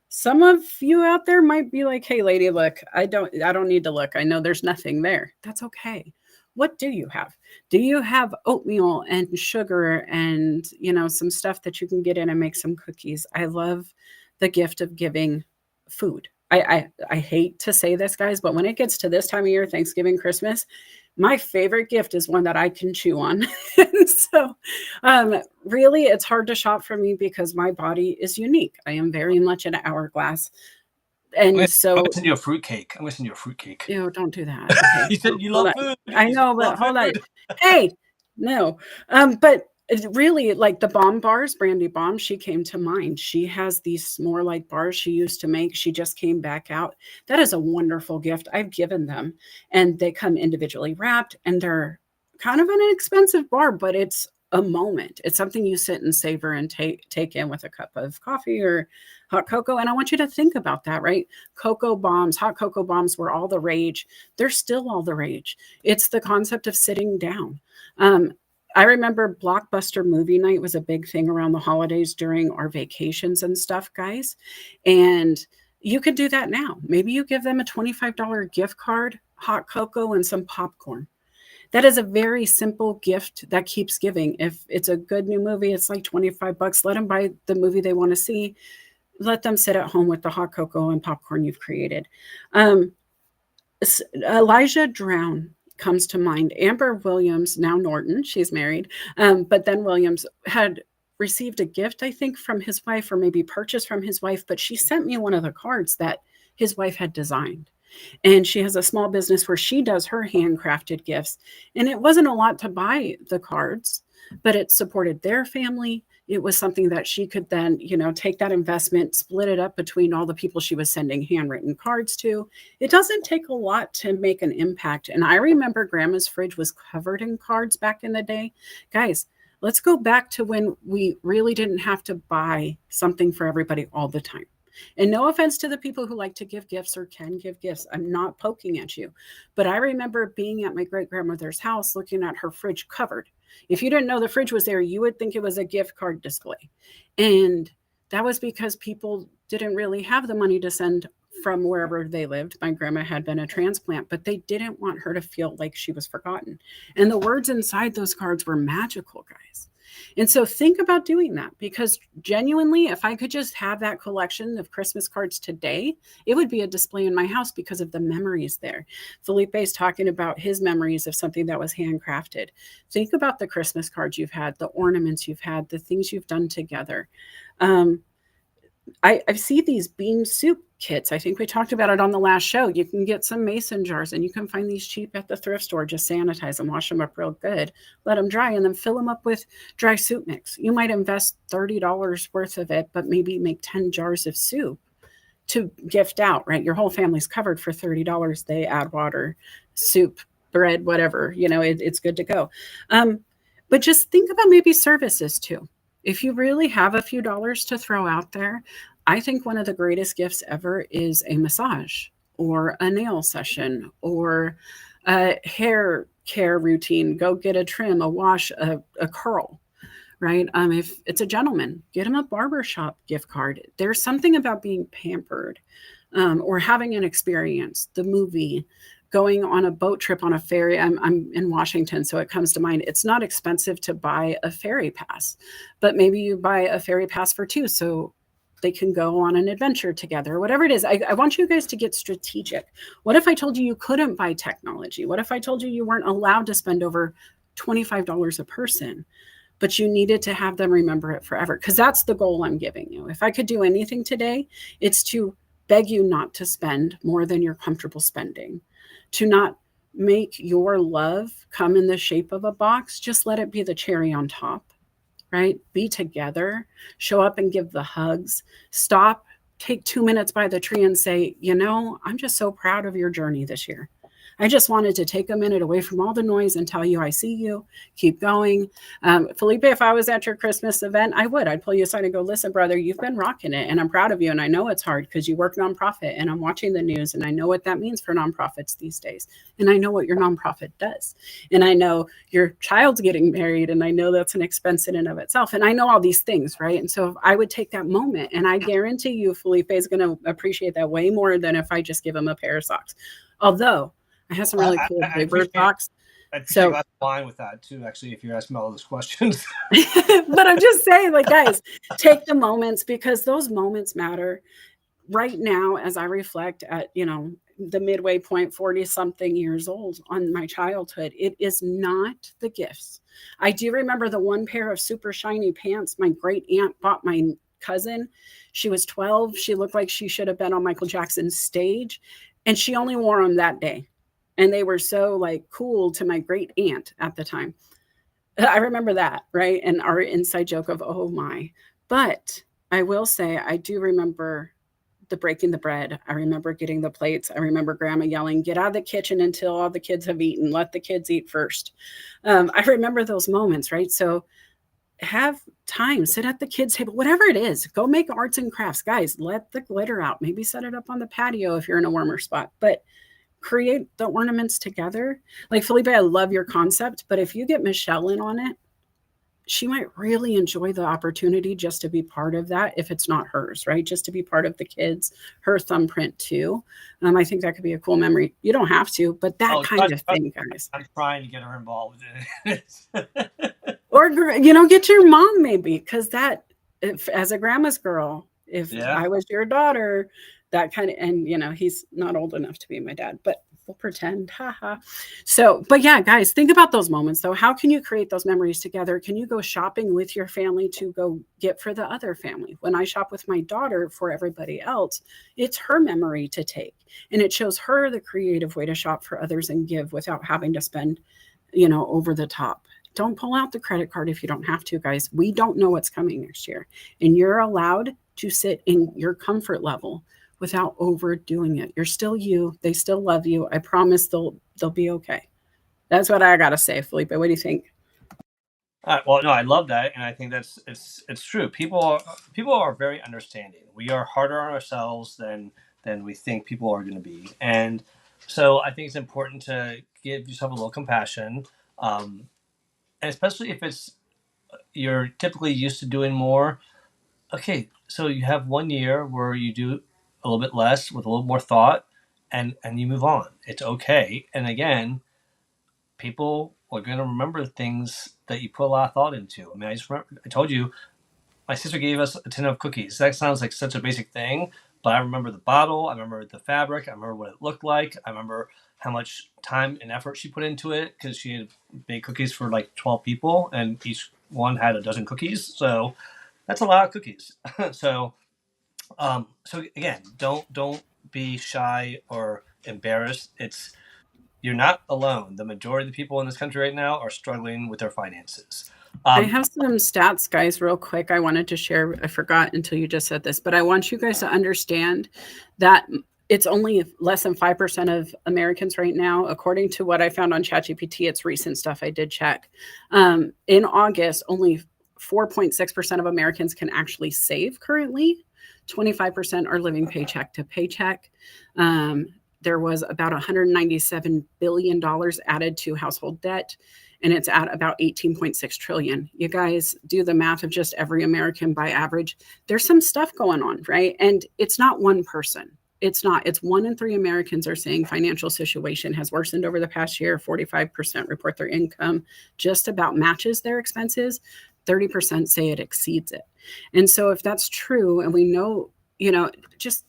[SPEAKER 3] Some of you out there might be like, "Hey, lady, look, I don't need to look. I know there's nothing there." That's okay. What do you have? Do you have oatmeal and sugar and, some stuff that you can get in and make some cookies? I love the gift of giving food. I hate to say this, guys, but when it gets to this time of year, Thanksgiving, Christmas, my favorite gift is one that I can chew on. And so really, it's hard to shop for me because my body is unique. I am very much an hourglass.
[SPEAKER 2] I'm
[SPEAKER 3] And so,
[SPEAKER 2] gonna send you a fruitcake. I'm gonna send you a fruitcake.
[SPEAKER 3] don't do that. Okay.
[SPEAKER 2] You said you
[SPEAKER 3] Hold
[SPEAKER 2] love
[SPEAKER 3] on.
[SPEAKER 2] food.
[SPEAKER 3] I
[SPEAKER 2] You said
[SPEAKER 3] know,
[SPEAKER 2] you
[SPEAKER 3] but
[SPEAKER 2] love
[SPEAKER 3] hold on.
[SPEAKER 2] food.
[SPEAKER 3] Hey, no. But really, like the bomb bars, Brandy Bomb, she came to mind. She has these s'more like bars she used to make. She just came back out. That is a wonderful gift. I've given them, and they come individually wrapped, and they're kind of an inexpensive bar, but it's a moment. It's something you sit and savor and take in with a cup of coffee or hot cocoa. And I want you to think about that, right? Cocoa bombs, hot cocoa bombs were all the rage. They're still all the rage. It's the concept of sitting down. I remember Blockbuster movie night was a big thing around the holidays during our vacations and stuff, guys. And you could do that now. Maybe you give them a $25 gift card, hot cocoa, and some popcorn. That is a very simple gift that keeps giving. If it's a good new movie, it's like $25. Let them buy the movie they want to see. Let them sit at home with the hot cocoa and popcorn you've created. Elijah Drown comes to mind. Amber Williams, now Norton, she's married, but then Williams had received a gift, I think, from his wife, or maybe purchased from his wife, but she sent me one of the cards that his wife had designed. And she has a small business where she does her handcrafted gifts. And it wasn't a lot to buy the cards, but it supported their family. It was something that she could then, take that investment, split it up between all the people she was sending handwritten cards to. It doesn't take a lot to make an impact. And I remember Grandma's fridge was covered in cards back in the day. Guys, let's go back to when we really didn't have to buy something for everybody all the time. And no offense to the people who like to give gifts or can give gifts. I'm not poking at you. But I remember being at my great-grandmother's house looking at her fridge covered. If you didn't know the fridge was there, you would think it was a gift card display. And that was because people didn't really have the money to send from wherever they lived. My grandma had been a transplant, but they didn't want her to feel like she was forgotten. And the words inside those cards were magical, guys. And so think about doing that, because genuinely, if I could just have that collection of Christmas cards today, it would be a display in my house because of the memories there. Felipe's talking about his memories of something that was handcrafted. Think about the Christmas cards you've had, the ornaments you've had, the things you've done together. I see these bean soup kits. I think we talked about it on the last show. You can get some mason jars, and you can find these cheap at the thrift store. Just sanitize them, wash them up real good, let them dry, and then fill them up with dry soup mix. You might invest $30 worth of it, but maybe make 10 jars of soup to gift out, right? Your whole family's covered for $30. They add water, soup, bread, whatever, it's good to go. But just think about maybe services too. If you really have a few dollars to throw out there, I think one of the greatest gifts ever is a massage or a nail session or a hair care routine. Go get a trim, a wash, a curl, right? If it's a gentleman, get him a barbershop gift card. There's something about being pampered, or having an experience, the movie, going on a boat trip on a ferry. I'm in Washington, so it comes to mind. It's not expensive to buy a ferry pass, but maybe you buy a ferry pass for two, so they can go on an adventure together, whatever it is. I want you guys to get strategic. What if I told you you couldn't buy technology? What if I told you you weren't allowed to spend over $25 a person, but you needed to have them remember it forever? Because that's the goal I'm giving you. If I could do anything today, it's to beg you not to spend more than you're comfortable spending, to not make your love come in the shape of a box. Just let it be the cherry on top, right? Be together, show up and give the hugs, stop, take 2 minutes by the tree and say, I'm just so proud of your journey this year. I just wanted to take a minute away from all the noise and tell you I see you. Keep going. Felipe, if I was at your Christmas event, I'd pull you aside and go, listen, brother, you've been rocking it. And I'm proud of you. And I know it's hard because you work nonprofit, and I'm watching the news, and I know what that means for nonprofits these days. And I know what your nonprofit does. And I know your child's getting married, and I know that's an expense in and of itself. And I know all these things, right? And so if I would take that moment, and I guarantee you, Felipe is going to appreciate that way more than if I just give him a pair of socks. Although I have some really cool paper socks.
[SPEAKER 2] I appreciate a glass of wine with that too, actually, if you're asking all those questions.
[SPEAKER 3] But I'm just saying, guys, take the moments, because those moments matter. Right now, as I reflect at, the midway point, 40 something years old, on my childhood, it is not the gifts. I do remember the one pair of super shiny pants my great aunt bought my cousin. She was 12. She looked like she should have been on Michael Jackson's stage, and she only wore them that day. And they were so cool to my great aunt at the time. I remember that, right? And our inside joke of, oh my. But I will say, I do remember the breaking the bread. I remember getting the plates. I remember grandma yelling, get out of the kitchen until all the kids have eaten. Let the kids eat first. I remember those moments, right? So have time, sit at the kids' table, whatever it is. Go make arts and crafts. Guys, let the glitter out. Maybe set it up on the patio if you're in a warmer spot. But create the ornaments together. Felipe, I love your concept, but if you get Michelle in on it, she might really enjoy the opportunity just to be part of that, if it's not hers, right? Just to be part of the kids, her thumbprint too. I think that could be a cool memory. You don't have to, but that kind of thing, guys.
[SPEAKER 2] I'm trying to get her involved in it.
[SPEAKER 3] Or, get your mom maybe, because as a grandma's girl, if I was your daughter, that kind of, and he's not old enough to be my dad, but we'll pretend, haha. So, but yeah, guys, think about those moments though. How can you create those memories together? Can you go shopping with your family to go get for the other family? When I shop with my daughter for everybody else, it's her memory to take, and it shows her the creative way to shop for others and give without having to spend, over the top. Don't pull out the credit card if you don't have to, guys. We don't know what's coming next year, and you're allowed to sit in your comfort level without overdoing it. You're still you. They still love you. I promise they'll be okay. That's what I gotta say, Felipe. What do you think?
[SPEAKER 2] Well, no, I love that, and I think it's true. People are very understanding. We are harder on ourselves than we think people are going to be, and so I think it's important to give yourself a little compassion, and especially if you're typically used to doing more. Okay, so you have 1 year where you do a little bit less with a little more thought, and you move on. It's okay. And again, people are going to remember things that you put a lot of thought into. I mean, I told you, my sister gave us a tin of cookies. That sounds like such a basic thing, but I remember the bottle. I remember the fabric. I remember what it looked like. I remember how much time and effort she put into it, because she had made cookies for 12 people, and each one had a dozen cookies. So that's a lot of cookies. So again, don't be shy or embarrassed. You're not alone. The majority of the people in this country right now are struggling with their finances.
[SPEAKER 3] I have some stats, guys, real quick. I wanted to share. I forgot until you just said this, but I want you guys to understand that it's only less than 5% of Americans right now, according to what I found on ChatGPT. It's recent stuff I did check. In August, only 4.6% of Americans can actually save currently. 25% are living paycheck to paycheck. There was about $197 billion added to household debt, and it's at about 18.6 trillion. You guys do the math of just every American by average. There's some stuff going on, right? And it's not one person. It's not. It's 1 in 3 Americans are saying financial situation has worsened over the past year. 45% report their income just about matches their expenses. 30% say it exceeds it. And so if that's true, and we know, just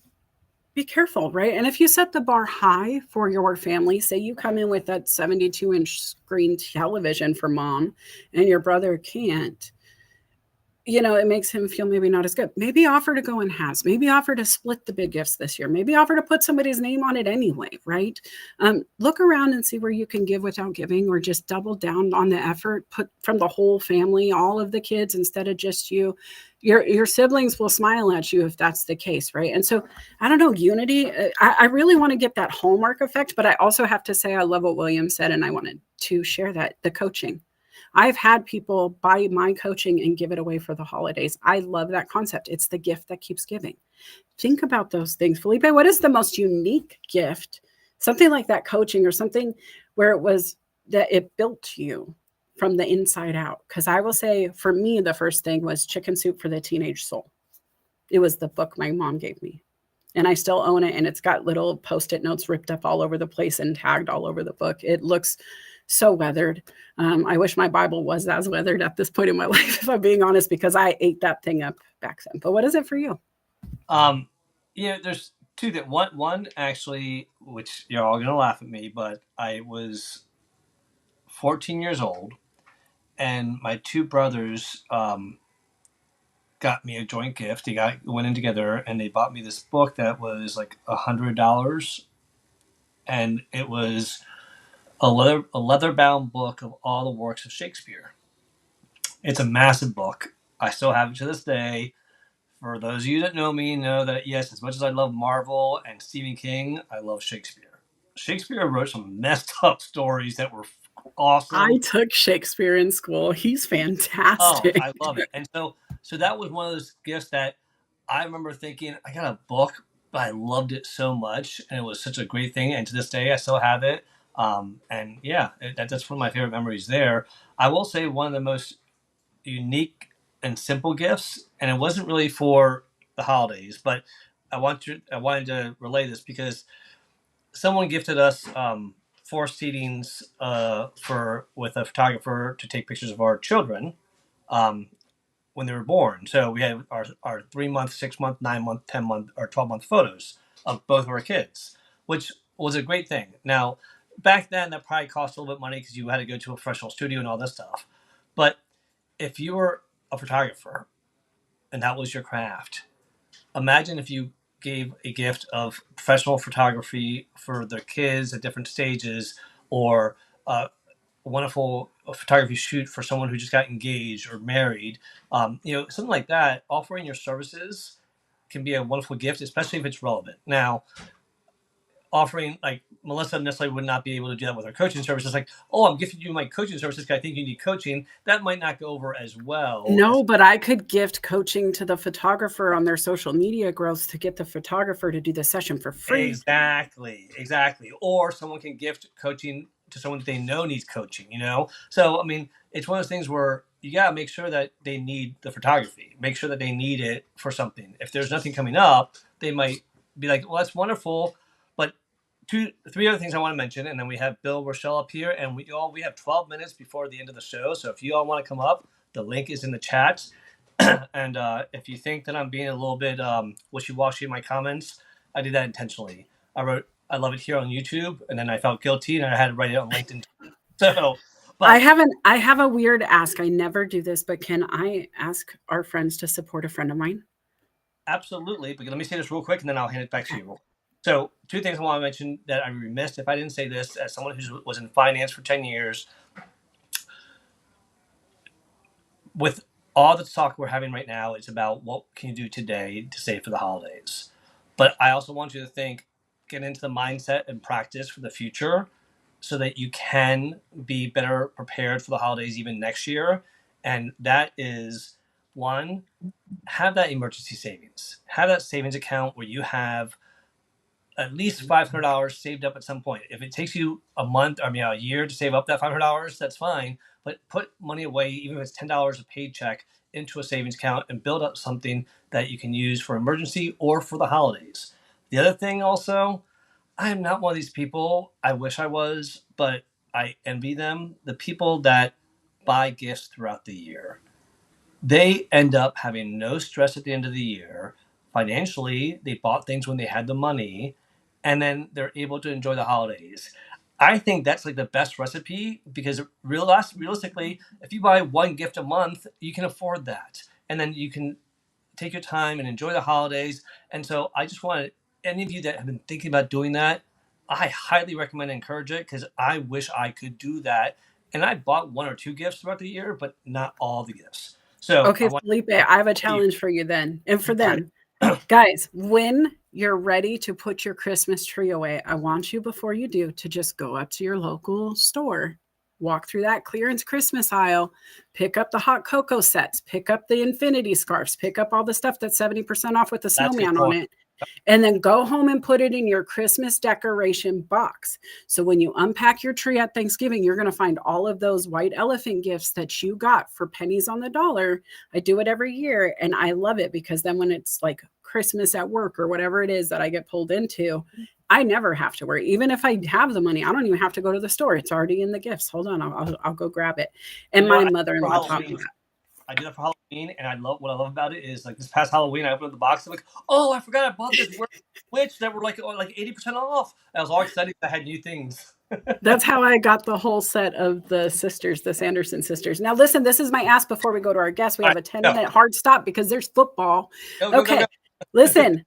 [SPEAKER 3] be careful, right? And if you set the bar high for your family, say you come in with that 72-inch screen television for mom and your brother can't, it makes him feel maybe not as good. Maybe offer to go in halves. Maybe offer to split the big gifts this year. Maybe offer to put somebody's name on it anyway, right? Look around and see where you can give without giving, or just double down on the effort, put from the whole family, all of the kids, instead of just you. Your siblings will smile at you if that's the case, right? And so, I don't know, unity, I really want to get that hallmark effect, but I also have to say I love what William said, and I wanted to share that, the coaching. I've had people buy my coaching and give it away for the holidays. I love that concept. It's the gift that keeps giving. Think about those things. Felipe, what is the most unique gift? Something like that coaching, or something where it was that it built you from the inside out. Because I will say, for me, the first thing was Chicken Soup for the Teenage Soul. It was the book my mom gave me. And I still own it. And it's got little Post-it notes ripped up all over the place and tagged all over the book. It looks so weathered. I wish my Bible was as weathered at this point in my life, if I'm being honest, because I ate that thing up back then. But what is it for you?
[SPEAKER 2] There's two that one actually, which you're all gonna laugh at me, but I was 14 years old, and my two brothers got me a joint gift. Went in together, and they bought me this book that was like $100, and it was a leather-bound book of all the works of Shakespeare. It's a massive book. I still have it to this day. For those of you that know me, know that, yes, as much as I love Marvel and Stephen King, I love Shakespeare. Shakespeare wrote some messed up stories that were awesome.
[SPEAKER 3] I took Shakespeare in school. He's fantastic.
[SPEAKER 2] Oh, I love it. And so that was one of those gifts that I remember thinking, I got a book, but I loved it so much, and it was such a great thing. And to this day, I still have it. And yeah, that's one of my favorite memories there. I will say one of the most unique and simple gifts, and it wasn't really for the holidays, but I wanted to relay this because someone gifted us 4 seatings with a photographer to take pictures of our children when they were born. So we had our 3-month, 6-month, 9-month, 10-month, or 12-month photos of both of our kids, which was a great thing. Now, back then, that probably cost a little bit of money because you had to go to a professional studio and all this stuff. But if you were a photographer and that was your craft, imagine if you gave a gift of professional photography for their kids at different stages, or a wonderful photography shoot for someone who just got engaged or married. Something like that. Offering your services can be a wonderful gift, especially if it's relevant. Now, offering, like, Melissa necessarily would not be able to do that with her coaching services. Like, oh, I'm gifting you my coaching services because I think you need coaching. That might not go over as well.
[SPEAKER 3] No, but I could gift coaching to the photographer on their social media growth to get the photographer to do the session for free.
[SPEAKER 2] Exactly. Or someone can gift coaching to someone that they know needs coaching, So, I mean, it's one of those things where you got to make sure that they need the photography. Make sure that they need it for something. If there's nothing coming up, they might be like, well, that's wonderful, but 3 other things I want to mention, and then we have Bill Rochelle up here, and we have 12 minutes before the end of the show. So if you all want to come up, the link is in the chat. And if you think that I'm being a little bit wishy-washy in my comments, I did that intentionally. I wrote, I love it here on YouTube, and then I felt guilty, and I had to write it on LinkedIn. So, but
[SPEAKER 3] I have a weird ask. I never do this, but can I ask our friends to support a friend of mine?
[SPEAKER 2] Absolutely. But let me say this real quick, and then I'll hand it back to you. So 2 things I want to mention that I'd be remiss if I didn't say this, as someone who was in finance for 10 years. With all the talk we're having right now, it's about what can you do today to save for the holidays. But I also want you to get into the mindset and practice for the future so that you can be better prepared for the holidays even next year. And that is one, have that emergency savings. Have that savings account where you have at least $500 saved up at some point. If it takes you a year to save up that $500, that's fine. But put money away, even if it's $10 a paycheck, into a savings account and build up something that you can use for emergency or for the holidays. The other thing also, I am not one of these people. I wish I was, but I envy them. The people that buy gifts throughout the year, they end up having no stress at the end of the year. Financially, they bought things when they had the money, and then they're able to enjoy the holidays. I think that's like the best recipe because realistically, if you buy one gift a month, you can afford that. And then you can take your time and enjoy the holidays. And so I just want any of you that have been thinking about doing that, I highly recommend and encourage it because I wish I could do that. And I bought one or two gifts throughout the year, but not all the gifts. So I
[SPEAKER 3] Okay,
[SPEAKER 2] want
[SPEAKER 3] Felipe, I have a
[SPEAKER 2] you.
[SPEAKER 3] challenge for you then, and for
[SPEAKER 2] All right.
[SPEAKER 3] them. Guys, when you're ready to put your Christmas tree away, I want you before you do to just go up to your local store, walk through that clearance Christmas aisle, pick up the hot cocoa sets, pick up the infinity scarves, pick up all the stuff that's 70% off with the
[SPEAKER 2] That's a good
[SPEAKER 3] snowman on
[SPEAKER 2] point.
[SPEAKER 3] it, and then go home and put it in your Christmas decoration box. So when you unpack your tree at Thanksgiving, you're going to find all of those white elephant gifts that you got for pennies on the dollar. I do it every year and I love it because then when it's like Christmas at work or whatever it is that I get pulled into, I never have to worry. Even if I have the money, I don't even have to go to the store. It's already in the gifts. Hold on, I'll go grab it. And my
[SPEAKER 2] I did for
[SPEAKER 3] mother-in-law taught me
[SPEAKER 2] Halloween. I did it for Halloween, and I love what I love about it is like this past Halloween, I opened up the box. I'm like, oh, I forgot I bought this witch that were like 80% off. I was all excited. I had new things.
[SPEAKER 3] That's how I got the whole set of the sisters, the Sanderson sisters. Now, listen, this is my ask before we go to our guests. We
[SPEAKER 2] All
[SPEAKER 3] have
[SPEAKER 2] right,
[SPEAKER 3] a 10
[SPEAKER 2] go,
[SPEAKER 3] minute hard stop because there's football.
[SPEAKER 2] go.
[SPEAKER 3] Okay, listen,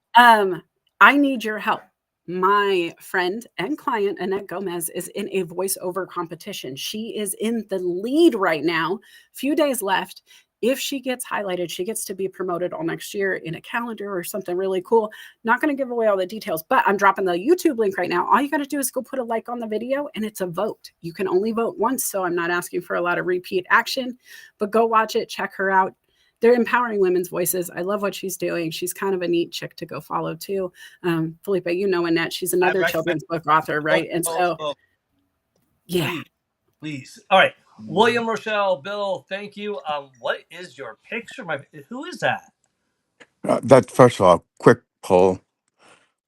[SPEAKER 3] I need your help. My friend and client, Annette Gomez, is in a voiceover competition. She is in the lead right now, few days left. If she gets highlighted, she gets to be promoted all next year in a calendar or something really cool. Not going to give away all the details, but I'm dropping the YouTube link right now. All you got to do is go put a like on the video and it's a vote. You can only vote once, so I'm not asking for a lot of repeat action, but go watch it, check her out. They're empowering women's voices. I love what she's doing. She's kind of a neat chick to go follow too. Felipe, you know Annette. She's
[SPEAKER 2] I
[SPEAKER 3] another
[SPEAKER 2] recommend.
[SPEAKER 3] children's book author, right? And so, yeah.
[SPEAKER 2] Please. All right, William, Rochelle, Bill. Thank you. What is your picture? Who is that?
[SPEAKER 4] That first of all, quick poll.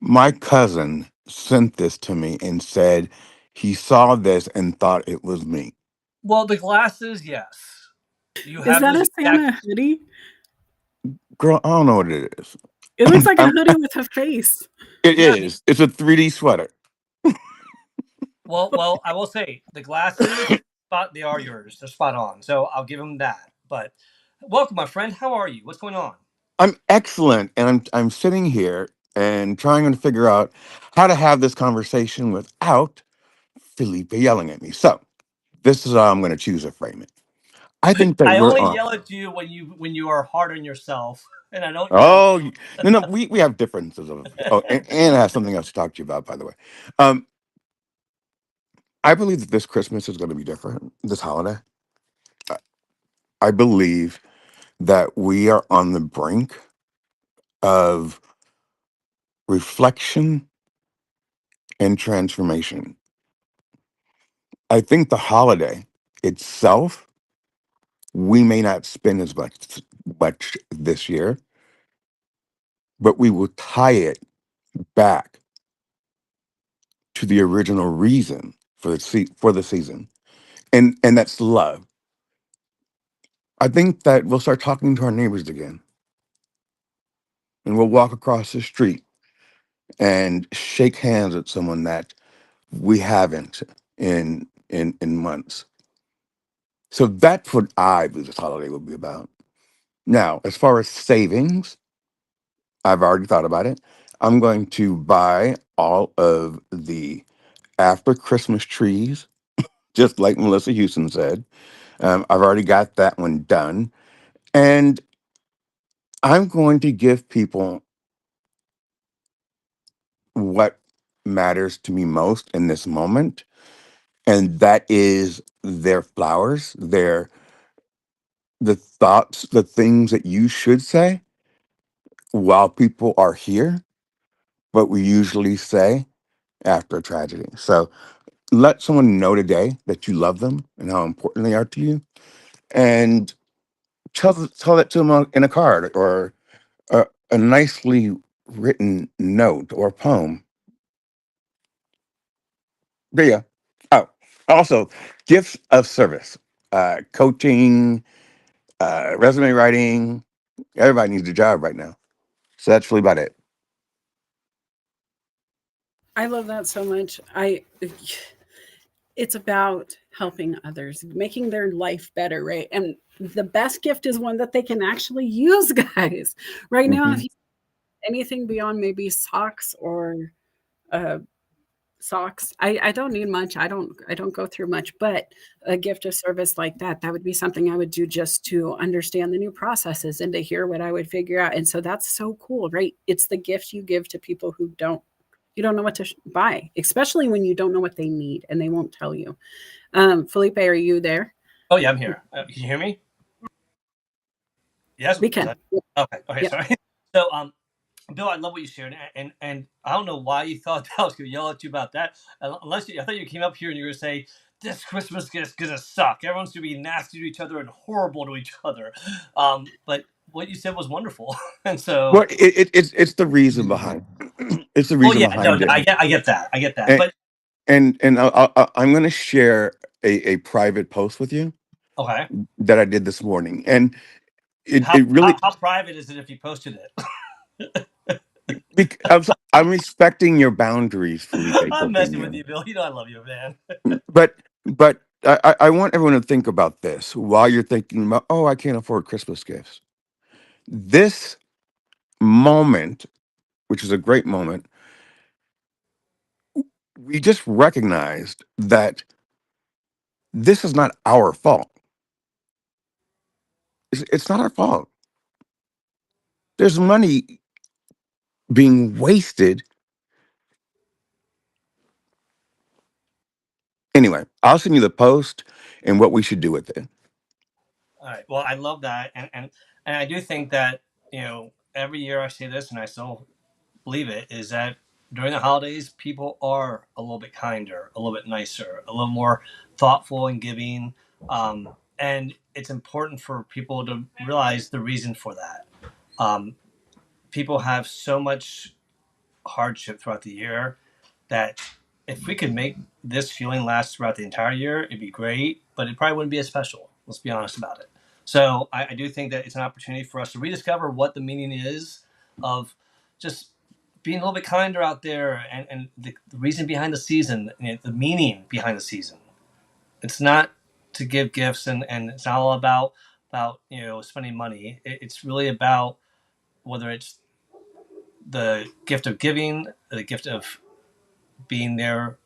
[SPEAKER 4] My cousin sent this to me and said he saw this and thought it was me.
[SPEAKER 2] Well, the glasses, yes. You
[SPEAKER 3] Is
[SPEAKER 2] have
[SPEAKER 3] that
[SPEAKER 2] those
[SPEAKER 3] a
[SPEAKER 2] exact.
[SPEAKER 3] Santa hoodie?
[SPEAKER 4] Girl, I don't know what it is.
[SPEAKER 3] It looks like a
[SPEAKER 4] I'm,
[SPEAKER 3] hoodie with a face.
[SPEAKER 4] it
[SPEAKER 2] Yeah.
[SPEAKER 4] is. It's a 3D sweater.
[SPEAKER 2] Well, I will say the glasses. They are yours. They're spot on. So I'll give them that. But welcome, my friend. How are you? What's going on?
[SPEAKER 4] I'm excellent, and I'm sitting here and trying to figure out how to have this conversation without Felipe yelling at me. So this is how I'm going to choose to frame it. I think that
[SPEAKER 2] I
[SPEAKER 4] we're
[SPEAKER 2] only
[SPEAKER 4] on.
[SPEAKER 2] yell at you when you are hard on yourself, and I don't yell.
[SPEAKER 4] Oh no, we have differences of. Oh, and I have something else to talk to you about, by the way. Um, I believe that this Christmas is going to be different. This holiday, I I believe that we are on the brink of reflection and transformation. I think the holiday itself, we may not spend as much this year, but we will tie it back to the original reason for for the season, and that's love. I think that we'll start talking to our neighbors again, and we'll walk across the street and shake hands with someone that we haven't in months. So that's what I believe this holiday will be about. Now, as far as savings, I've already thought about it. I'm going to buy all of the after Christmas trees, just like Melissa Houston said. I've already got that one done. And I'm going to give people what matters to me most in this moment. And that is their flowers, the thoughts, the things that you should say while people are here, but we usually say after a tragedy. So let someone know today that you love them and how important they are to you, and tell that to them in a card or a nicely written note or poem. There you go. Oh, also, gifts of service, coaching, resume writing. Everybody needs a job right now. So that's really about it.
[SPEAKER 3] I love that so much. I it's about helping others, making their life better, right? And the best gift is one that they can actually use, guys. Right now,
[SPEAKER 4] Hmm.
[SPEAKER 3] if you anything beyond maybe socks or uh, socks, I don't need much. I don't go through much, but a gift of service like that would be something I would do just to understand the new processes and to hear what I would figure out. And so that's so cool, right? It's the gift you give to people who don't know what to buy, especially when you don't know what they need and they won't tell you. Felipe, are you there?
[SPEAKER 2] Oh yeah, I'm here. Can you hear me? Yes.
[SPEAKER 3] We
[SPEAKER 2] Was
[SPEAKER 3] can.
[SPEAKER 2] that okay? Okay,
[SPEAKER 3] Yep.
[SPEAKER 2] sorry. So, Bill, I love what you shared, and I don't know why you thought that I was going to yell at you about that. Unless I thought you came up here and you were going to say this Christmas is going to suck. Everyone's going to be nasty to each other and horrible to each other. But what you said was wonderful, and
[SPEAKER 4] Well,
[SPEAKER 2] so
[SPEAKER 4] it's the reason behind it's the
[SPEAKER 2] well,
[SPEAKER 4] reason
[SPEAKER 2] yeah, no,
[SPEAKER 4] behind it.
[SPEAKER 2] I get that,
[SPEAKER 4] And
[SPEAKER 2] but
[SPEAKER 4] I'm going to share a private post with you
[SPEAKER 2] okay.
[SPEAKER 4] that I did this morning, and it
[SPEAKER 2] How,
[SPEAKER 4] it really
[SPEAKER 2] how private is it if you posted it?
[SPEAKER 4] I'm respecting your boundaries, Felipe
[SPEAKER 2] I'm messing with
[SPEAKER 4] Coutinho.
[SPEAKER 2] you, Bill. You know I love you, man.
[SPEAKER 4] But I want everyone to think about this while you're thinking about, oh, I can't afford Christmas gifts. This moment, which is a great moment, we just recognized that this is not our fault. It's not our fault. There's money being wasted. Anyway, I'll send you the post and what we should do with it.
[SPEAKER 2] All right. Well, I love that, and I do think that every year I say this, and I still believe it, is that during the holidays, people are a little bit kinder, a little bit nicer, a little more thoughtful and giving, and it's important for people to realize the reason for that. Um, People have so much hardship throughout the year that if we could make this feeling last throughout the entire year, it'd be great, but it probably wouldn't be as special. Let's be honest about it. So I do think that it's an opportunity for us to rediscover what the meaning is of just being a little bit kinder out there, and the reason behind the season, the meaning behind the season. It's not to give gifts, and it's not all about spending money. It's really about whether it's the gift of giving, the gift of being there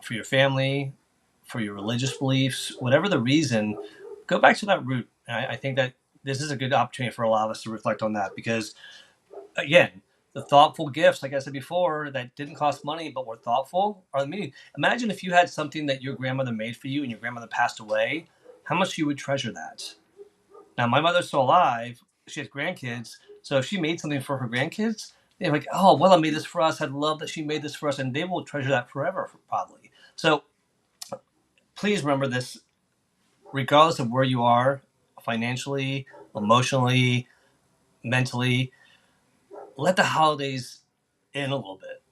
[SPEAKER 2] for your family, for your religious beliefs, whatever the reason, go back to that root. I think that this is a good opportunity for a lot of us to reflect on that because, again, the thoughtful gifts, like I said before, that didn't cost money but were thoughtful are the meaning. Imagine if you had something that your grandmother made for you and your grandmother passed away, how much you would treasure that. Now, my mother's still alive. She has grandkids. So if she made something for her grandkids, they're like, oh, well, I made this for us. I love that she made this for us. And they will treasure that forever, probably. So please remember this, regardless of where you are financially, emotionally, mentally, let the holidays in a little bit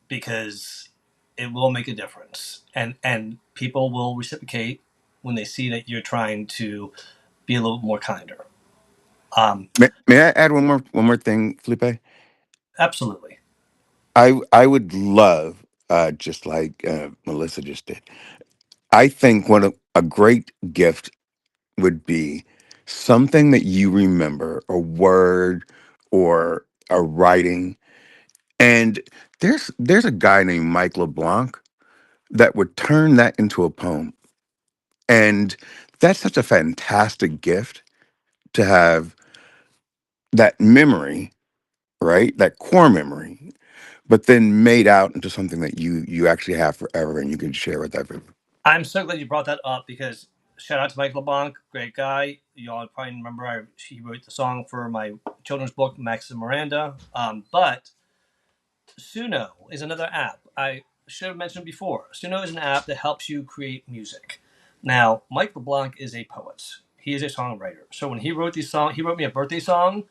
[SPEAKER 2] because it will make a difference. And people will reciprocate when they see that you're trying to be a little more kinder.
[SPEAKER 4] May I add one more thing, Felipe?
[SPEAKER 2] Absolutely.
[SPEAKER 4] I would love, just like Melissa just did. I think a great gift would be something that you remember, a word or a writing. And there's a guy named Mike LeBlanc that would turn that into a poem. And that's such a fantastic gift to have that memory, right? That core memory, but then made out into something that you actually have forever and you can share with everyone.
[SPEAKER 2] I'm so glad you brought that up because shout out to Mike LeBlanc, great guy. You all probably remember he wrote the song for my children's book, Max and Miranda. But Suno is another app. I should have mentioned before. Suno is an app that helps you create music. Now, Mike LeBlanc is a poet. He is a songwriter. So when he wrote these songs, he wrote me a birthday song.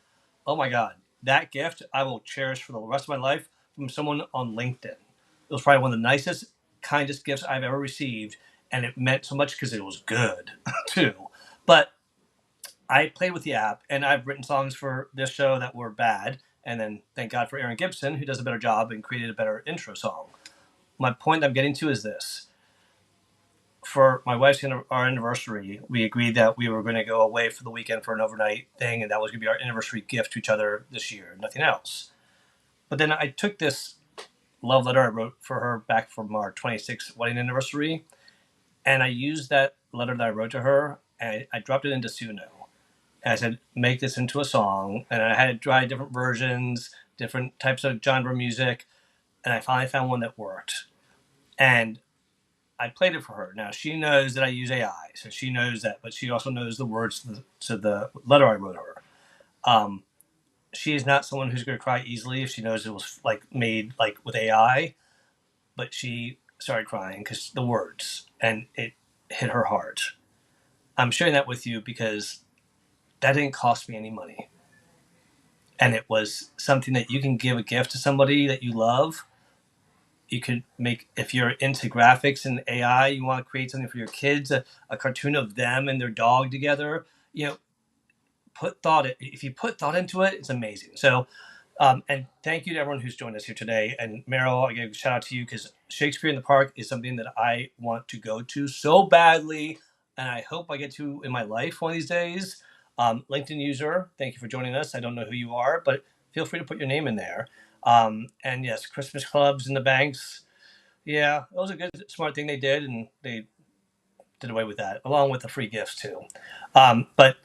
[SPEAKER 2] Oh my God, that gift I will cherish for the rest of my life from someone on LinkedIn. It was probably one of the nicest, kindest gifts I've ever received, and it meant so much because it was good too. But I played with the app, and I've written songs for this show that were bad, and then thank God for Aaron Gibson, who does a better job and created a better intro song. My point I'm getting to is this. For my wife's our anniversary, we agreed that we were going to go away for the weekend for an overnight thing, and that was going to be our anniversary gift to each other this year, nothing else. But then I took this love letter I wrote for her back from our 26th wedding anniversary, and I used that letter that I wrote to her, and I dropped it into Suno. And I said, make this into a song. And I had to try different versions, different types of genre music. And I finally found one that worked. And I played it for her. Now, she knows that I use AI, so she knows that, but she also knows the words to the letter I wrote her. She is not someone who's going to cry easily if she knows it was made with AI, but she started crying because the words, and it hit her heart. I'm sharing that with you because that didn't cost me any money. And it was something that you can give a gift to somebody that you love. You could make, if you're into graphics and AI, you want to create something for your kids, a cartoon of them and their dog together. If you put thought into it, it's amazing. So, and thank you to everyone who's joined us here today. And Meryl, I give a shout out to you because Shakespeare in the Park is something that I want to go to so badly. And I hope I get to in my life one of these days. LinkedIn user, thank you for joining us. I don't know who you are, but feel free to put your name in there. And yes, Christmas clubs in the banks. Yeah, it was a good, smart thing they did. And they did away with that, along with the free gifts too. But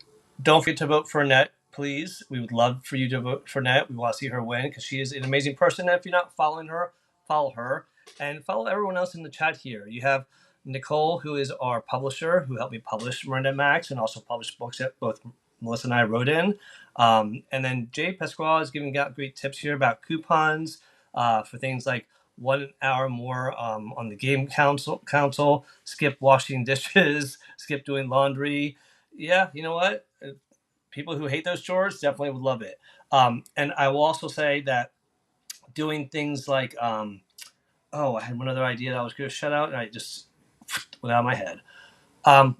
[SPEAKER 2] don't forget to vote for Annette, please. We would love for you to vote for Annette. We want to see her win because she is an amazing person. And if you're not following her, follow her and follow everyone else in the chat here. You have Nicole, who is our publisher, who helped me publish Miranda Max and also publish books that both Melissa and I wrote in. And then Jay Pasquale is giving out great tips here about coupons for things like 1 hour more on the game council, skip washing dishes, skip doing laundry. Yeah, you know what? People who hate those chores definitely would love it. And I will also say that doing things like, I had one other idea that I was going to shut out and I just went out of my head. All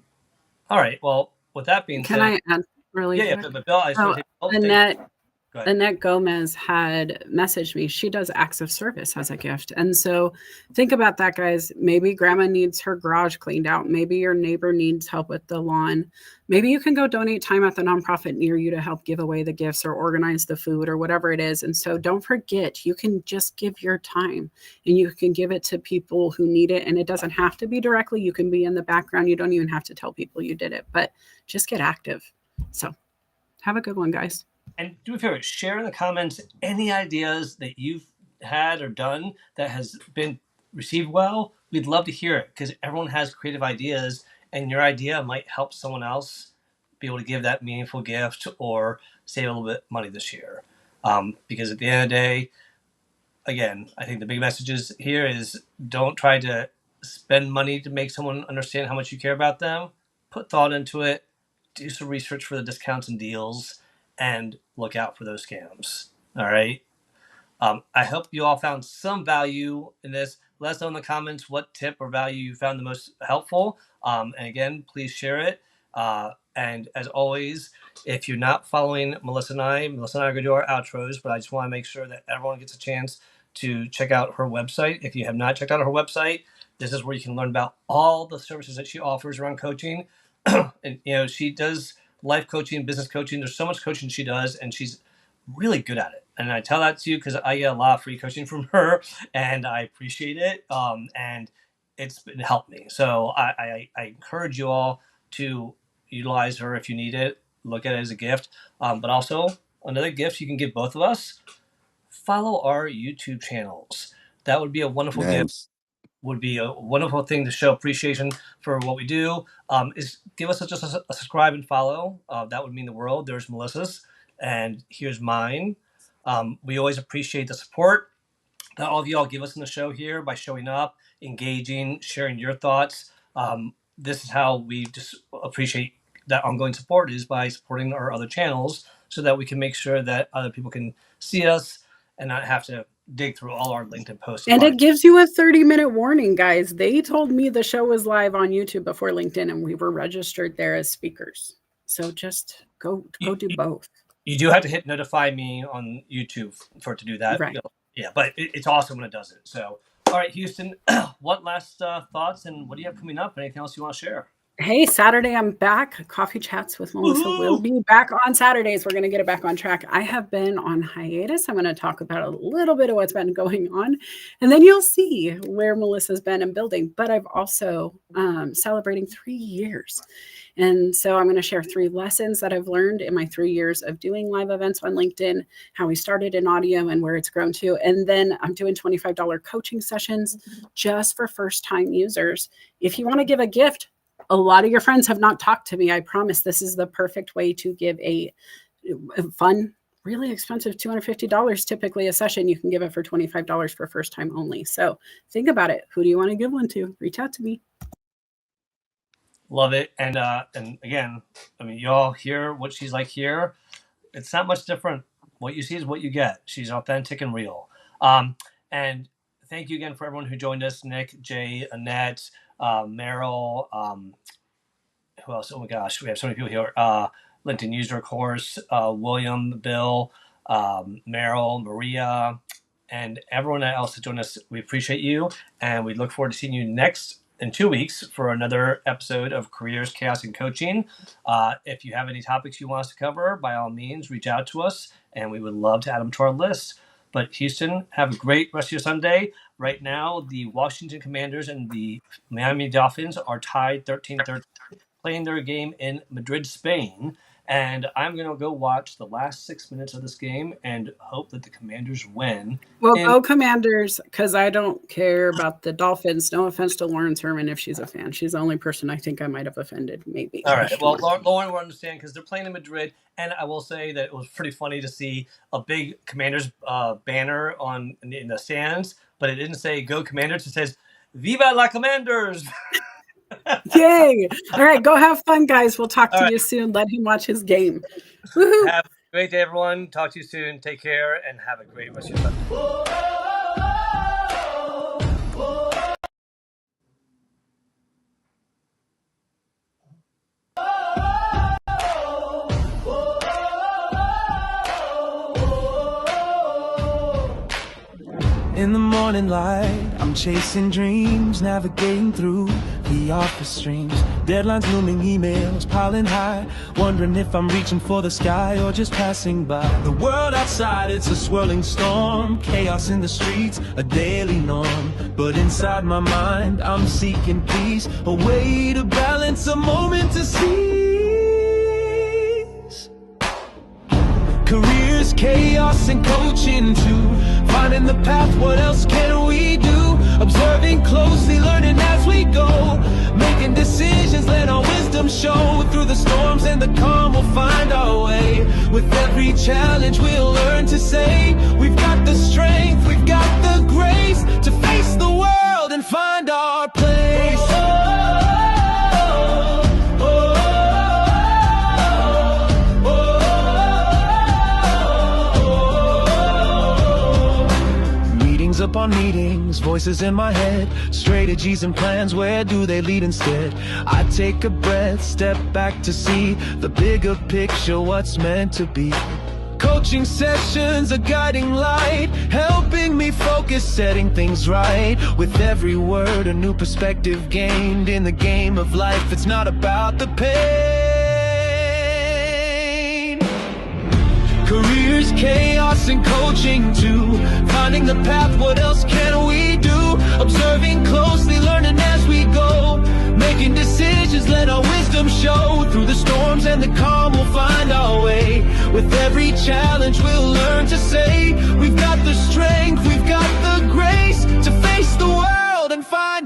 [SPEAKER 2] right. Well, with that being
[SPEAKER 3] Can
[SPEAKER 2] said,
[SPEAKER 3] I add really quick?
[SPEAKER 2] but Bill, I just want to say,
[SPEAKER 3] Annette,
[SPEAKER 2] go ahead.
[SPEAKER 3] Annette Gomez had messaged me. She does acts of service as a gift. And so think about that, guys. Maybe grandma needs her garage cleaned out. Maybe your neighbor needs help with the lawn. Maybe you can go donate time at the nonprofit near you to help give away the gifts or organize the food or whatever it is. And so don't forget, you can just give your time and you can give it to people who need it. And it doesn't have to be directly. You can be in the background. You don't even have to tell people you did it, but just get active. So have a good one, guys.
[SPEAKER 2] And do me a favor, share in the comments any ideas that you've had or done that has been received well. We'd love to hear it because everyone has creative ideas and your idea might help someone else be able to give that meaningful gift or save a little bit of money this year. Because at the end of the day, again, I think the big message here is don't try to spend money to make someone understand how much you care about them. Put thought into it. Do some research for the discounts and deals and look out for those scams. All right. I hope you all found some value in this. Let us know in the comments what tip or value you found the most helpful. And again, please share it. And as always, if you're not following Melissa and I are going to do our outros, but I just want to make sure that everyone gets a chance to check out her website. If you have not checked out her website, this is where you can learn about all the services that she offers around coaching. And, she does life coaching, business coaching. There's so much coaching she does, and she's really good at it. And I tell that to you because I get a lot of free coaching from her, and I appreciate it. And it's been helped me. So I encourage you all to utilize her if you need it. Look at it as a gift. But also another gift you can give both of us. Follow our YouTube channels. That would be a wonderful gift. would be a wonderful thing to show appreciation for what we do, is give us just a subscribe and follow. That would mean the world. There's Melissa's, and here's mine. We always appreciate the support that all of y'all give us in the show here by showing up, engaging, sharing your thoughts. This is how we just appreciate that ongoing support, is by supporting our other channels so that we can make sure that other people can see us and not have to dig through all our LinkedIn posts.
[SPEAKER 3] And it gives you a 30-minute warning, guys. They told me the show was live on YouTube before LinkedIn, and we were registered there as speakers. So just go do both.
[SPEAKER 2] You do have to hit notify me on YouTube for it to do that.
[SPEAKER 3] Right.
[SPEAKER 2] Yeah, but it's awesome when it does it. So, all right, Houston, what last thoughts, and what do you have coming up? Anything else you want to share?
[SPEAKER 3] Hey, Saturday I'm back. Coffee Chats with Melissa will be back on Saturdays. We're going to get it back on track. I have been on hiatus. I'm going to talk about a little bit of what's been going on, and then you'll see where Melissa's been in building. But I've also celebrating 3 years. And so I'm going to share 3 lessons that I've learned in my 3 years of doing live events on LinkedIn, how we started in audio and where it's grown to. And then I'm doing $25 coaching sessions just for first-time users. If you want to give a gift, a lot of your friends have not talked to me. I promise this is the perfect way to give a fun, really expensive $250 typically a session. You can give it for $25 for first time only. So think about it. Who do you want to give one to? Reach out to me.
[SPEAKER 2] Love it. And again, I mean, y'all hear what she's like here. It's not much different. What you see is what you get. She's authentic and real. And thank you again for everyone who joined us. Nick, Jay, Annette, Meryl, who else? Oh my gosh, we have so many people here. LinkedIn user, of course, William, Bill, Meryl, Maria, and everyone else that joined us. We appreciate you, and we look forward to seeing you in 2 weeks for another episode of Careers, Chaos, and Coaching. If you have any topics you want us to cover, by all means, reach out to us, and we would love to add them to our list. But Houston, have a great rest of your Sunday. Right now, the Washington Commanders and the Miami Dolphins are tied 13-13, playing their game in Madrid, Spain. And I'm going to go watch the last 6 minutes of this game and hope that the Commanders win.
[SPEAKER 3] Well, go Commanders, because I don't care about the Dolphins. No offense to Lauren Herman if she's a fan. She's the only person I think I might have offended, maybe.
[SPEAKER 2] All right. Well, Lauren will understand because they're playing in Madrid. And I will say that it was pretty funny to see a big Commanders banner in the stands, but it didn't say "Go Commanders." It says "Viva la Commanders."
[SPEAKER 3] Yay! All right, go have fun, guys. We'll talk to you soon. Let him watch his game. Woohoo!
[SPEAKER 2] Have a great day, everyone. Talk to you soon. Take care and have a great rest of your Sunday.
[SPEAKER 1] In the morning light, I'm chasing dreams, navigating through the office streams. Deadlines looming, emails piling high, wondering if I'm reaching for the sky or just passing by. The world outside, it's a swirling storm, chaos in the streets, a daily norm. But inside my mind, I'm seeking peace, a way to balance, a moment to seize. Careers, chaos, and coaching too. Finding the path, what else can we do? Observing closely, learning as we go. Making decisions, let our wisdom show. Through the storms and the calm, we'll find our way. With every challenge, we'll learn to say, we've got the strength, we've got the grace to face the world and find our place. Upon meetings, voices in my head, strategies and plans, where do they lead instead? I take a breath, step back to see the bigger picture, what's meant to be. Coaching sessions, a guiding light, helping me focus, setting things right. With every word, a new perspective gained. In the game of life, it's not about the pain. Careers, chaos, and coaching too. Finding the path, what else can we do? Observing closely, learning as we go. Making decisions, let our wisdom show. Through the storms and the calm, we'll find our way. With every challenge, we'll learn to say, we've got the strength, we've got the grace to face the world and find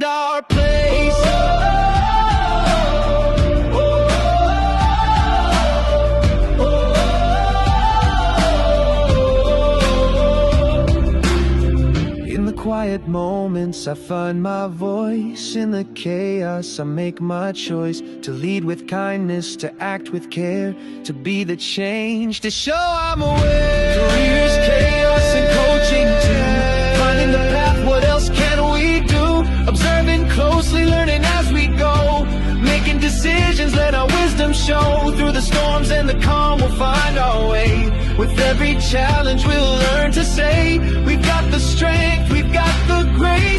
[SPEAKER 1] quiet moments, I find my voice. In the chaos, I make my choice to lead with kindness, to act with care, to be the change, to show I'm aware. Careers, chaos, and coaching too. Finding the path, what else can we do? Observing closely, learning as we go. Making decisions, let our wisdom show. Through the storms and the calm, we'll find our way. With every challenge, we'll learn to say, we've got the strength, we've got the grace.